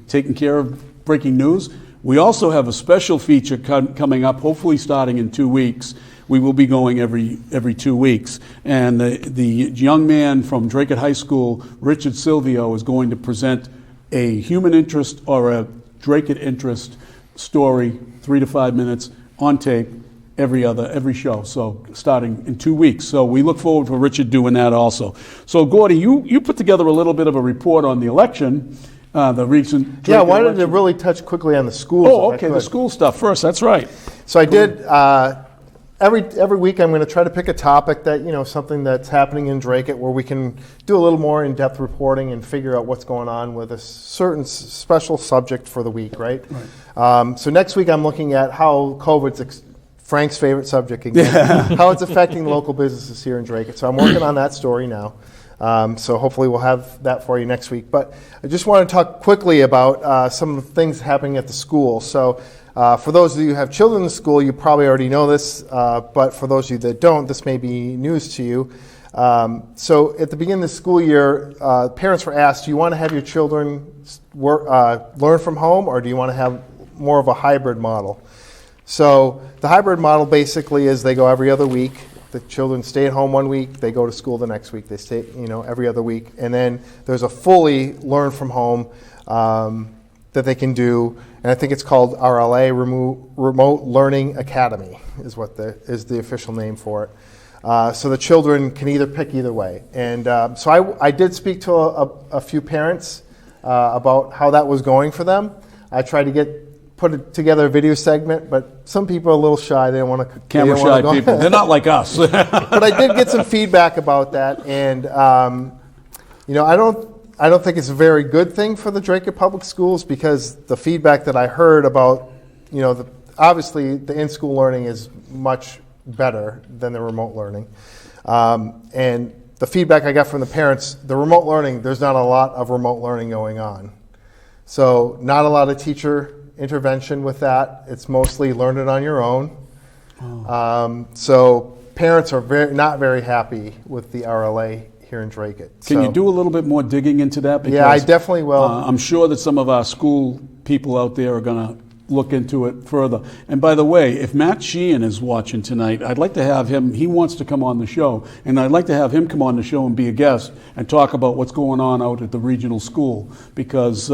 Speaker 1: taking care of breaking news. We also have a special feature coming up, hopefully starting in 2 weeks, we will be going every 2 weeks. And the young man from Dracut High School, Richard Silvio, is going to present a human interest or a Dracut interest story, 3 to 5 minutes on tape, every show, so starting in 2 weeks. So we look forward to Richard doing that also. So Gordy, you put together a little bit of a report on the election, the recent
Speaker 3: Yeah, I
Speaker 1: Dracut
Speaker 3: wanted
Speaker 1: election.
Speaker 3: to really touch quickly on the schools.
Speaker 1: Oh,
Speaker 3: if I
Speaker 1: okay, the
Speaker 3: could.
Speaker 1: school stuff first, that's right.
Speaker 3: So I did, every week I'm going to try to pick a topic that, something that's happening in Dracut where we can do a little more in-depth reporting and figure out what's going on with a certain special subject for the week, right? So next week I'm looking at how COVID's Frank's favorite subject again, how it's affecting local businesses here in Dracut. So I'm working on that story now. So hopefully we'll have that for you next week. But I just want to talk quickly about some of the things happening at the school. So for those of you who have children in the school, you probably already know this, but for those of you that don't, this may be news to you. So at the beginning of the school year, parents were asked, do you want to have your children learn from home, or do you want to have more of a hybrid model? So the hybrid model basically is they go every other week. The children stay at home 1 week, they go to school the next week. They stay, every other week. And then there's a fully learn from home that they can do. And I think it's called RLA, Remote Learning Academy is is the official name for it. So the children can either pick either way. And so I did speak to a few parents about how that was going for them. I tried to put together a video segment, but some people are a little shy. They don't want to.
Speaker 1: Camera shy people. They're not like us.
Speaker 3: But I did get some feedback about that, and I don't think it's a very good thing for the Dracut Public Schools, because the feedback that I heard about, obviously the in-school learning is much better than the remote learning, and the feedback I got from the parents, the remote learning, there's not a lot of remote learning going on, so not a lot of teacher intervention with that. It's mostly learn it on your own. So parents are not very happy with the RLA here in Dracut.
Speaker 1: Can you do a little bit more digging into that? Because,
Speaker 3: yeah, I definitely will.
Speaker 1: I'm sure that some of our school people out there are going to look into it further. And by the way, if Matt Sheehan is watching tonight, I'd like to have him, he wants to come on the show, and I'd like to have him come on the show and be a guest and talk about what's going on out at the regional school, because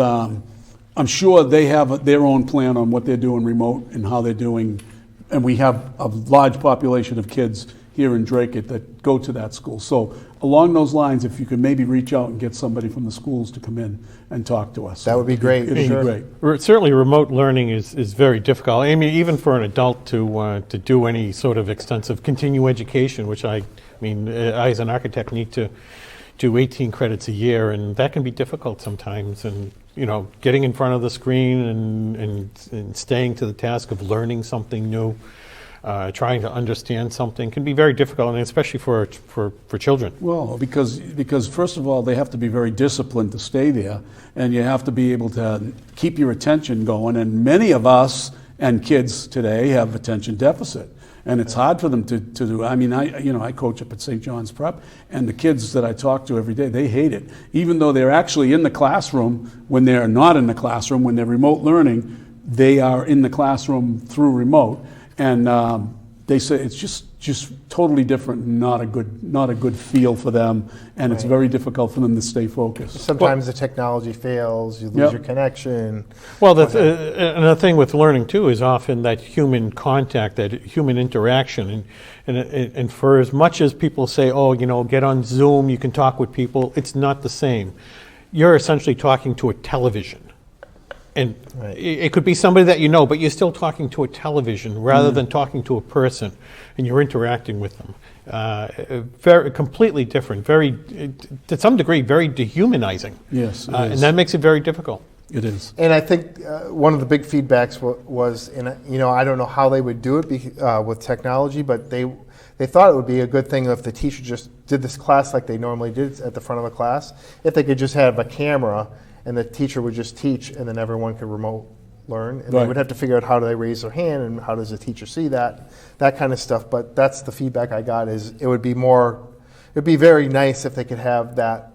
Speaker 1: I'm sure they have their own plan on what they're doing remote and how they're doing, and we have a large population of kids here in Dracut that go to that school. So along those lines, if you could maybe reach out and get somebody from the schools to come in and talk to us.
Speaker 3: That would be great.
Speaker 1: It'd be great.
Speaker 2: Certainly remote learning is very difficult. I mean, even for an adult to do any sort of extensive continuing education, which I as an architect need to do 18 credits a year, and that can be difficult sometimes. And getting in front of the screen and staying to the task of learning something new, trying to understand something can be very difficult, and especially for children.
Speaker 1: Well, because first of all, they have to be very disciplined to stay there, and you have to be able to keep your attention going. And many of us and kids today have attention deficit. And it's hard for them to do. I mean, I coach up at St. John's Prep, and the kids that I talk to every day, they hate it. Even though they're actually in the classroom, when they're not in the classroom, when they're remote learning, they are in the classroom through remote. And they say it's just totally different, not a good feel for them, and it's very difficult for them to stay focused.
Speaker 3: Sometimes the technology fails, you lose your connection.
Speaker 2: Well, another thing with learning too is often that human contact, that human interaction, and for as much as people say, get on Zoom, you can talk with people, it's not the same. You're essentially talking to a television. And it could be somebody that you know, but you're still talking to a television rather than talking to a person, and you're interacting with them. Very completely different, very, to some degree, very dehumanizing.
Speaker 1: Yes, it
Speaker 2: and
Speaker 1: is.
Speaker 2: that makes it very difficult.
Speaker 1: It is.
Speaker 3: And I think one of the big feedbacks was, and I don't know how they would do it with technology, but they thought it would be a good thing if the teacher just did this class like they normally did at the front of a class, if they could just have a camera and the teacher would just teach, and then everyone could remote learn. And they would have to figure out how do they raise their hand, and how does the teacher see that kind of stuff. But that's the feedback I got, is it'd be very nice if they could have that,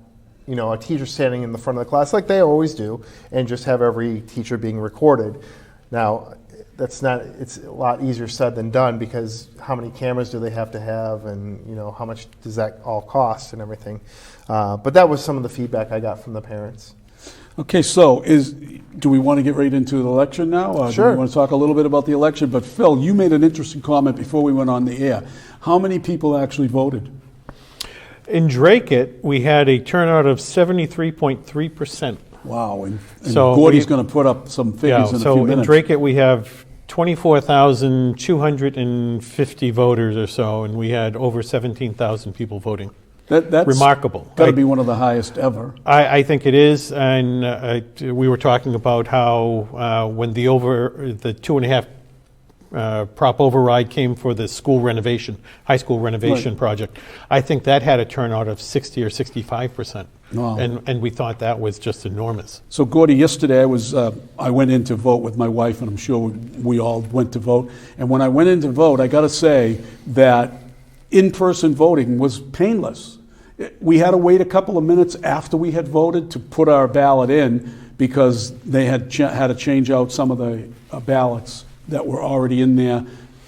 Speaker 3: a teacher standing in the front of the class like they always do, and just have every teacher being recorded. Now, it's a lot easier said than done, because how many cameras do they have to have, and how much does that all cost and everything. But that was some of the feedback I got from the parents.
Speaker 1: Okay, so do we want to get right into the election now? Or
Speaker 3: Sure.
Speaker 1: Do we want to talk a little bit about the election? But Phil, you made an interesting comment before we went on the air. How many people actually voted?
Speaker 2: In Dracut, we had a turnout of 73.3%.
Speaker 1: Wow, and
Speaker 2: So
Speaker 1: Gordy's going to put up some figures in a few
Speaker 2: so in
Speaker 1: minutes.
Speaker 2: Dracut, we have 24,250 voters or so, and we had over 17,000 people voting.
Speaker 1: That's
Speaker 2: Remarkable.
Speaker 1: got to be one of the highest ever.
Speaker 2: I think it is, and we were talking about how when the 2.5 prop override came for the high school renovation
Speaker 1: Right.
Speaker 2: project, I think that had a turnout of 60 or 65%.
Speaker 1: Wow.
Speaker 2: And we thought that was just enormous.
Speaker 1: So Gordy, yesterday I went in to vote with my wife, and I'm sure we all went to vote. And when I went in to vote, I got to say that in-person voting was painless. We had to wait a couple of minutes after we had voted to put our ballot in, because they had to change out some of the ballots that were already in there.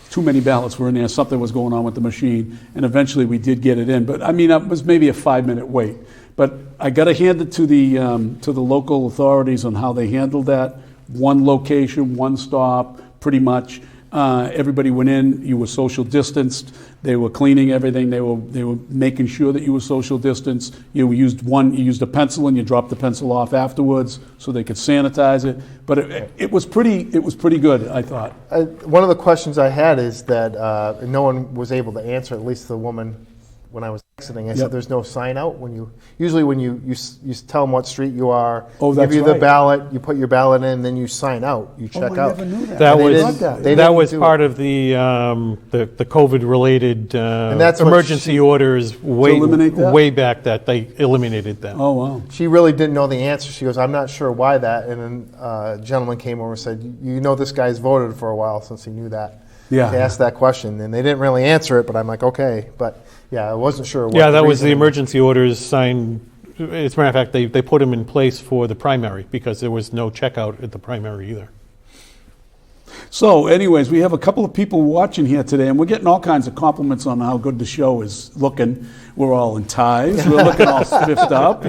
Speaker 1: Too many ballots were in there. Something was going on with the machine, and eventually we did get it in. But I mean, it was maybe a 5-minute wait. But I got to hand it to the local authorities on how they handled that. One location, one stop, pretty much. Everybody went in. You were social distanced. They were cleaning everything. They were making sure that you were social distanced. You used a pencil, and you dropped the pencil off afterwards so they could sanitize it. But it was pretty good, I thought.
Speaker 3: One of the questions I had is that no one was able to answer, at least the woman when I was exiting. I said, there's no sign out when you tell them what street you are, give you the ballot, you put your ballot in, then you sign out, you check out.
Speaker 1: I never knew that.
Speaker 2: That was part of the COVID-related emergency orders way back that they eliminated that.
Speaker 1: Oh, wow.
Speaker 3: She really didn't know the answer. She goes, I'm not sure why that. And then a gentleman came over and said, this guy's voted for a while since he knew that.
Speaker 1: Yeah.
Speaker 3: They asked that question, and they didn't really answer it, but I'm like, okay. But yeah, I wasn't sure.
Speaker 2: That was the emergency orders signed. As a matter of fact, they put them in place for the primary, because there was no checkout at the primary either.
Speaker 1: So anyways, we have a couple of people watching here today, and we're getting all kinds of compliments on how good the show is looking. We're all in ties. We're looking all spiffed up,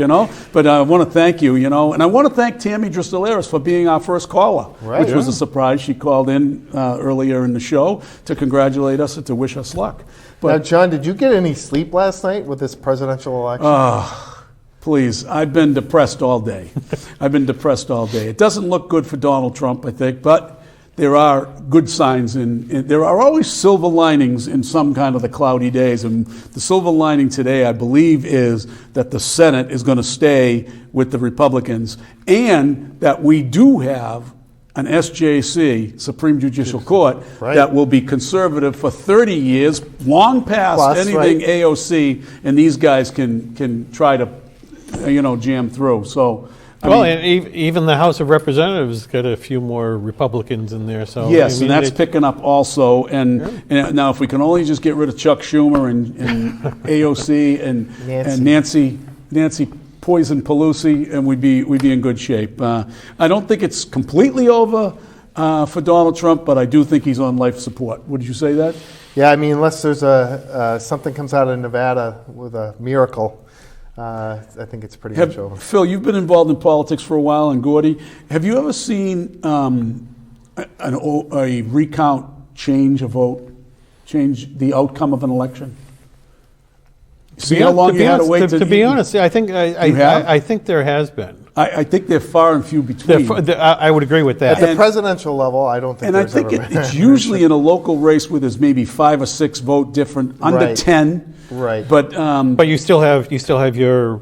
Speaker 1: But I want to thank you, and I want to thank Tammy Dristeleris for being our first caller, which was a surprise. She called in earlier in the show to congratulate us and to wish us luck. But
Speaker 3: now, John, did you get any sleep last night with this presidential election?
Speaker 1: Please, I've been depressed all day. It doesn't look good for Donald Trump, I think, but there are good signs, there are always silver linings in some kind of the cloudy days. And the silver lining today, I believe, is that the Senate is going to stay with the Republicans, and that we do have an SJC, Supreme Judicial Court, that will be conservative for 30 years, long past anything AOC, and these guys can try to, jam through. So.
Speaker 2: And even the House of Representatives got a few more Republicans in there. So
Speaker 1: yes, and that's picking up also. And now, if we can only just get rid of Chuck Schumer and AOC and Nancy Poison Pelosi, and we'd be in good shape. I don't think it's completely over for Donald Trump, but I do think he's on life support. Would you say that?
Speaker 3: Yeah, I mean, unless there's something comes out of Nevada with a miracle. I think it's pretty much over.
Speaker 1: Phil, you've been involved in politics for a while, and Gordy, have you ever seen a recount change a vote, change the outcome of an election? See how long you had to wait?
Speaker 2: To be honest, I think I think there has been.
Speaker 1: I think they're far and few between.
Speaker 2: I would agree with that.
Speaker 3: At the presidential level, I don't think.
Speaker 1: And I think it's usually in a local race where there's maybe 5 or 6 vote different, under 10.
Speaker 3: Right.
Speaker 2: But you still have your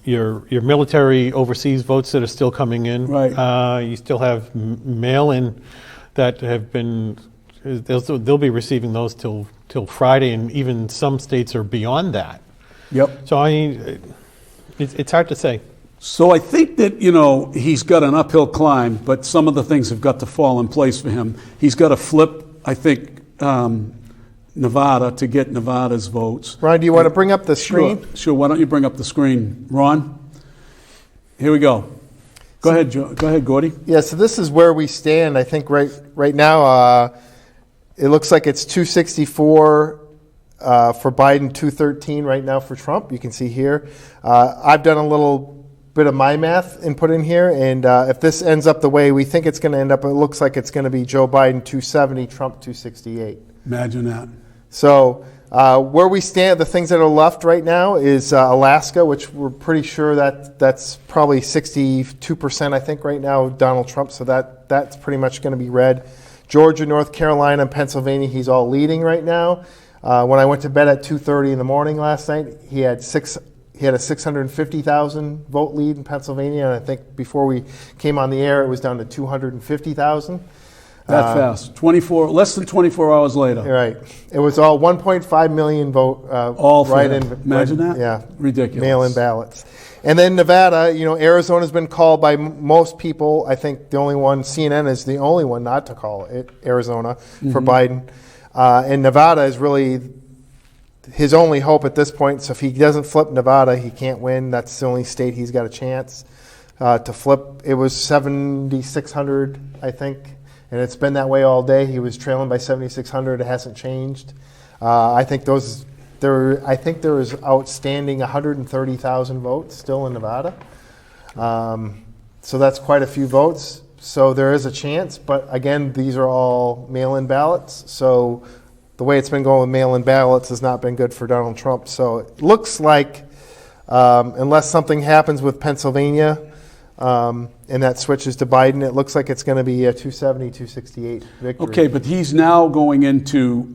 Speaker 2: military overseas votes that are still coming in.
Speaker 1: Right.
Speaker 2: You still have mail-in that have been. They'll be receiving those till Friday, and even some states are beyond that.
Speaker 1: Yep.
Speaker 2: So I mean, it's hard to say.
Speaker 1: So I think that, he's got an uphill climb, but some of the things have got to fall in place for him. He's got to flip, I think, Nevada to get Nevada's votes.
Speaker 3: Ron, do you want to bring up the screen?
Speaker 1: Sure. Why don't you bring up the screen, Ron? Here we go. Go ahead, Joe. Go ahead, Gordy.
Speaker 3: Yeah, so this is where we stand. I think right now it looks like it's 264 for Biden, 213 right now for Trump. You can see here. I've done a little bit of my math and put in here, and if this ends up the way we think it's going to end up, it looks like it's going to be Joe Biden 270, Trump 268.
Speaker 1: Imagine that.
Speaker 3: So where we stand, the things that are left right now is Alaska, which we're pretty sure that's probably 62%, I think, right now, Donald Trump. So that's pretty much going to be red. Georgia, North Carolina, and Pennsylvania, he's all leading right now. When I went to bed at 2:30 in the morning last night, he had a 650,000 vote lead in Pennsylvania, and I think before we came on the air, it was down to 250,000.
Speaker 1: That fast. Less than 24 hours later.
Speaker 3: Right. It was all 1.5 million vote.
Speaker 1: All for
Speaker 3: write-in.
Speaker 1: Imagine that.
Speaker 3: Yeah.
Speaker 1: Ridiculous.
Speaker 3: Mail-in ballots. And then Nevada, Arizona's been called by most people. I think the only one, CNN is the only one not to call it Arizona for Biden. And Nevada is really his only hope at this point. So if he doesn't flip Nevada, he can't win. That's the only state he's got a chance to flip. It was 7,600, I think. And it's been that way all day. He was trailing by 7,600. It hasn't changed. I think there is outstanding 130,000 votes still in Nevada. So that's quite a few votes. So there is a chance. But again, these are all mail-in ballots. So the way it's been going with mail-in ballots has not been good for Donald Trump. So it looks like, unless something happens with Pennsylvania, and that switches to Biden, it looks like it's going to be a 270, 268 victory.
Speaker 1: Okay, but he's now going into,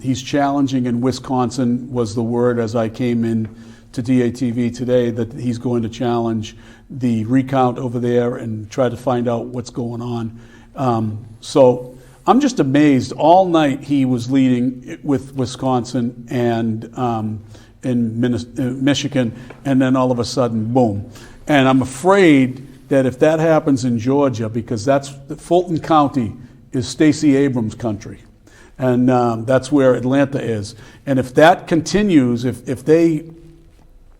Speaker 1: he's challenging in Wisconsin, was the word as I came in to DATV today, that he's going to challenge the recount over there and try to find out what's going on. So I'm just amazed. All night he was leading with Wisconsin and in Michigan, and then all of a sudden, boom. And I'm afraid that if that happens in Georgia, because Fulton County is Stacey Abrams' country, and that's where Atlanta is. And if that continues, if they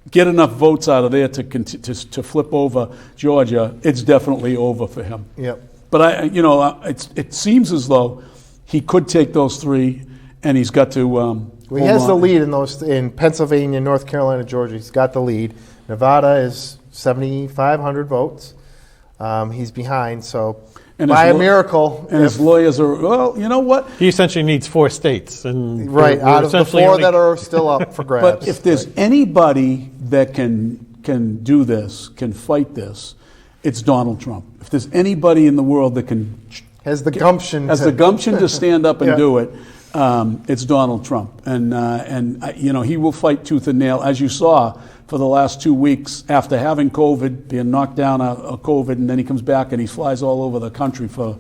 Speaker 1: get enough votes out of there to flip over Georgia, it's definitely over for him.
Speaker 3: Yep.
Speaker 1: But it seems as though he could take those three, and he's got to.
Speaker 3: Well, he has the lead in Pennsylvania, North Carolina, Georgia. He's got the lead. Nevada is 7,500 votes. He's behind, so by a miracle.
Speaker 1: And his lawyers are, well, you know what?
Speaker 2: He essentially needs 4 states. And
Speaker 3: right, out of the 4 that are still up for grabs.
Speaker 1: But if there's anybody that can do this, can fight this, it's Donald Trump. If there's anybody in the world that
Speaker 3: has the gumption
Speaker 1: to stand up and
Speaker 3: yeah.
Speaker 1: do it, it's Donald Trump. And he will fight tooth and nail, as you saw for the last 2 weeks after having COVID, being knocked down of COVID, and then he comes back and he flies all over the country for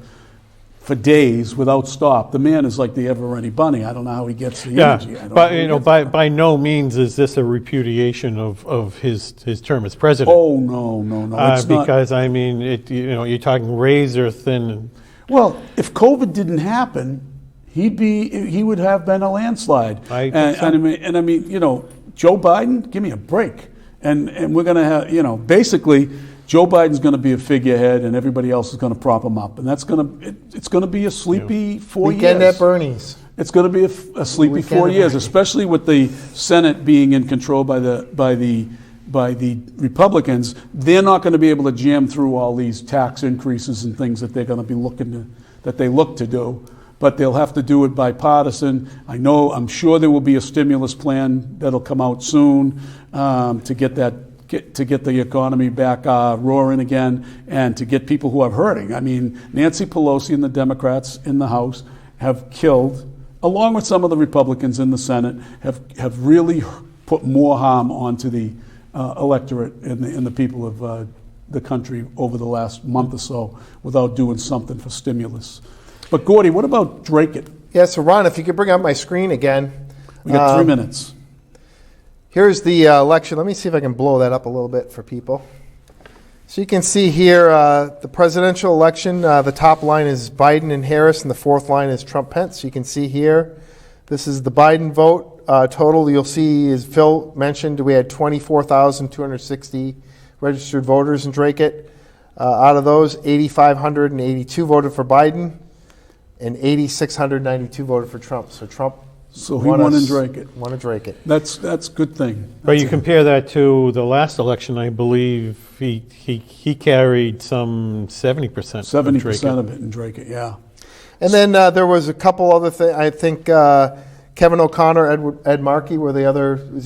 Speaker 1: days without stop. The man is like the ever-ready bunny. I don't know how he gets the energy.
Speaker 2: But by no means is this a repudiation of his term as president.
Speaker 1: Oh no! It's
Speaker 2: because
Speaker 1: not.
Speaker 2: I mean, you're talking razor thin.
Speaker 1: Well, if COVID didn't happen, he would have been a landslide. I mean, Joe Biden, give me a break. And we're going to have, basically, Joe Biden's going to be a figurehead, and everybody else is going to prop him up, and it's going to be a sleepy 4 years.
Speaker 3: Weekend at Bernie's.
Speaker 1: It's going to be a sleepy 4 years, especially with the Senate being in control by the Republicans. They're not going to be able to jam through all these tax increases and things that they're going to be look to do. But they'll have to do it bipartisan. I'm sure there will be a stimulus plan that'll come out soon to get the economy back roaring again, and to get people who are hurting. I mean, Nancy Pelosi and the Democrats in the House have killed, along with some of the Republicans in the Senate, have really put more harm onto the electorate and the people of the country over the last month or so without doing something for stimulus. But Gordy, what about Dracut?
Speaker 3: Yeah, so Ron, if you could bring up my screen again.
Speaker 1: We got 3 minutes.
Speaker 3: Here's the election. Let me see if I can blow that up a little bit for people. So you can see here the presidential election. The top line is Biden and Harris, and the fourth line is Trump-Pence. So you can see here, this is the Biden vote total. You'll see, as Phil mentioned, we had 24,260 registered voters in Dracut. Out of those, 8,582 voted for Biden, and 8,692 voted for Trump. So Trump
Speaker 1: So he won in
Speaker 3: us-
Speaker 1: Dracut.
Speaker 3: Won in Dracut.
Speaker 1: That's a good thing.
Speaker 2: But you compare that to the last election, I believe he carried some 70%.
Speaker 1: 70% of it in Dracut, yeah.
Speaker 3: And then there was a couple other things. I think Kevin O'Connor, Ed Markey were the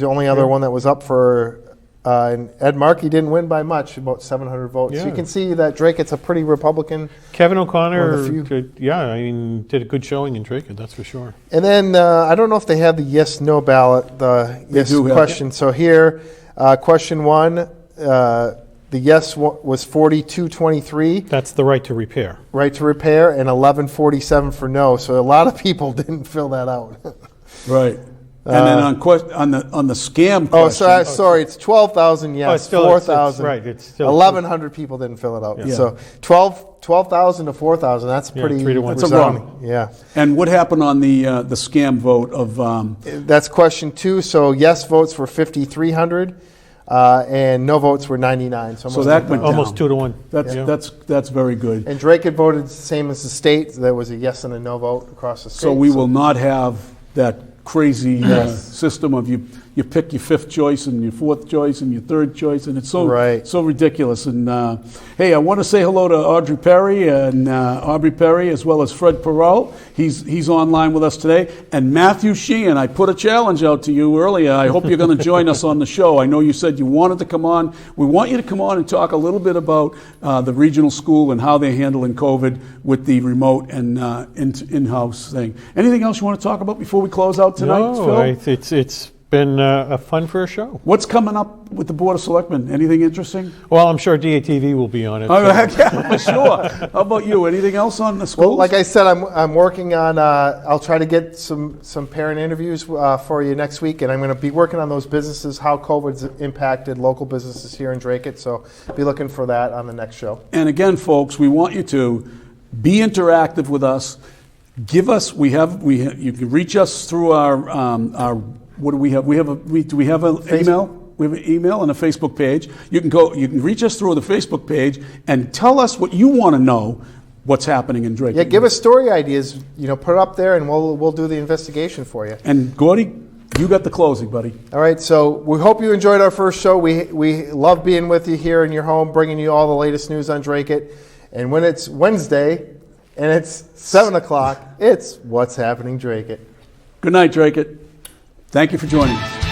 Speaker 3: only other one that was up for. And Ed Markey didn't win by much, about 700 votes. So you
Speaker 2: Yeah.
Speaker 3: can see that Dracut's a pretty Republican.
Speaker 2: Kevin
Speaker 3: One of
Speaker 2: O'Connor,
Speaker 3: the few.
Speaker 2: did a good showing in Dracut, that's for sure.
Speaker 3: And then I don't know if they have the yes/no ballot, the yes
Speaker 1: do have
Speaker 3: question. So here, question one, the yes was 4223,
Speaker 2: That's the right to repair.
Speaker 3: right to repair, and 1147 for no. So a lot of people didn't fill that out.
Speaker 1: Right. And then on the scam
Speaker 3: Oh,
Speaker 1: question.
Speaker 3: sorry, it's 12,000 yes,
Speaker 2: it's still-
Speaker 3: 4,000.
Speaker 2: right, it's still-
Speaker 3: 1,100 people didn't fill it out.
Speaker 1: Yeah.
Speaker 3: So 12,000 to 4,000, that's
Speaker 2: Yeah,
Speaker 3: pretty
Speaker 2: 3 to 1.
Speaker 1: That's a
Speaker 3: resounding.
Speaker 1: run.
Speaker 3: Yeah.
Speaker 1: And what happened on the scam vote of
Speaker 3: That's question two. So yes votes were 5,300, and no votes were 99. So,
Speaker 1: so
Speaker 3: almost
Speaker 1: that
Speaker 3: like
Speaker 1: went
Speaker 3: that.
Speaker 2: Almost
Speaker 1: down.
Speaker 2: 2 to 1.
Speaker 1: That's very good.
Speaker 3: And Dracut voted the same as the state. There was a yes and a no vote across the state.
Speaker 1: So we will not have that crazy
Speaker 3: Yes.
Speaker 1: system of you pick your fifth choice and your fourth choice and your third choice, and it's so
Speaker 3: Right.
Speaker 1: so ridiculous. And hey, I want to say hello to Audrey Perry and Aubrey Perry, as well as Fred Perot. He's online with us today, and Matthew Sheehan. I put a challenge out to you earlier. I hope you're going to join us on the show. I know you said you wanted to come on. We want you to come on and talk a little bit about the regional school and how they're handling COVID with the remote and in-house thing. Anything else you want to talk about before we close out tonight, Phil?
Speaker 2: No, it's been a fun for a show.
Speaker 1: What's coming up with the Board of Selectmen? Anything interesting?
Speaker 2: Well, I'm sure DATV will be on it.
Speaker 1: Oh,
Speaker 2: so-
Speaker 1: heck yeah, sure. How about you? Anything else on the schools?
Speaker 3: Well, like I said, I'm working on. I'll try to get some parent interviews for you next week, and I'm going to be working on those businesses, how COVID's impacted local businesses here in Dracut. So be looking for that on the next show.
Speaker 1: And again, folks, we want you to be interactive with us. Give us. You can reach us through our. What do we have? Do we have an email? We have an email and a Facebook page. You can reach us through the Facebook page and tell us what you want to know. What's happening in Dracut?
Speaker 3: Yeah, give us story ideas. Put it up there, and we'll do the investigation for you.
Speaker 1: And Gordy, you got the closing, buddy.
Speaker 3: All right, so we hope you enjoyed our first show. We love being with you here in your home, bringing you all the latest news on Dracut. And when it's Wednesday and it's 7 o'clock, it's What's Happening Dracut.
Speaker 1: Good night, Dracut. Thank you for joining us.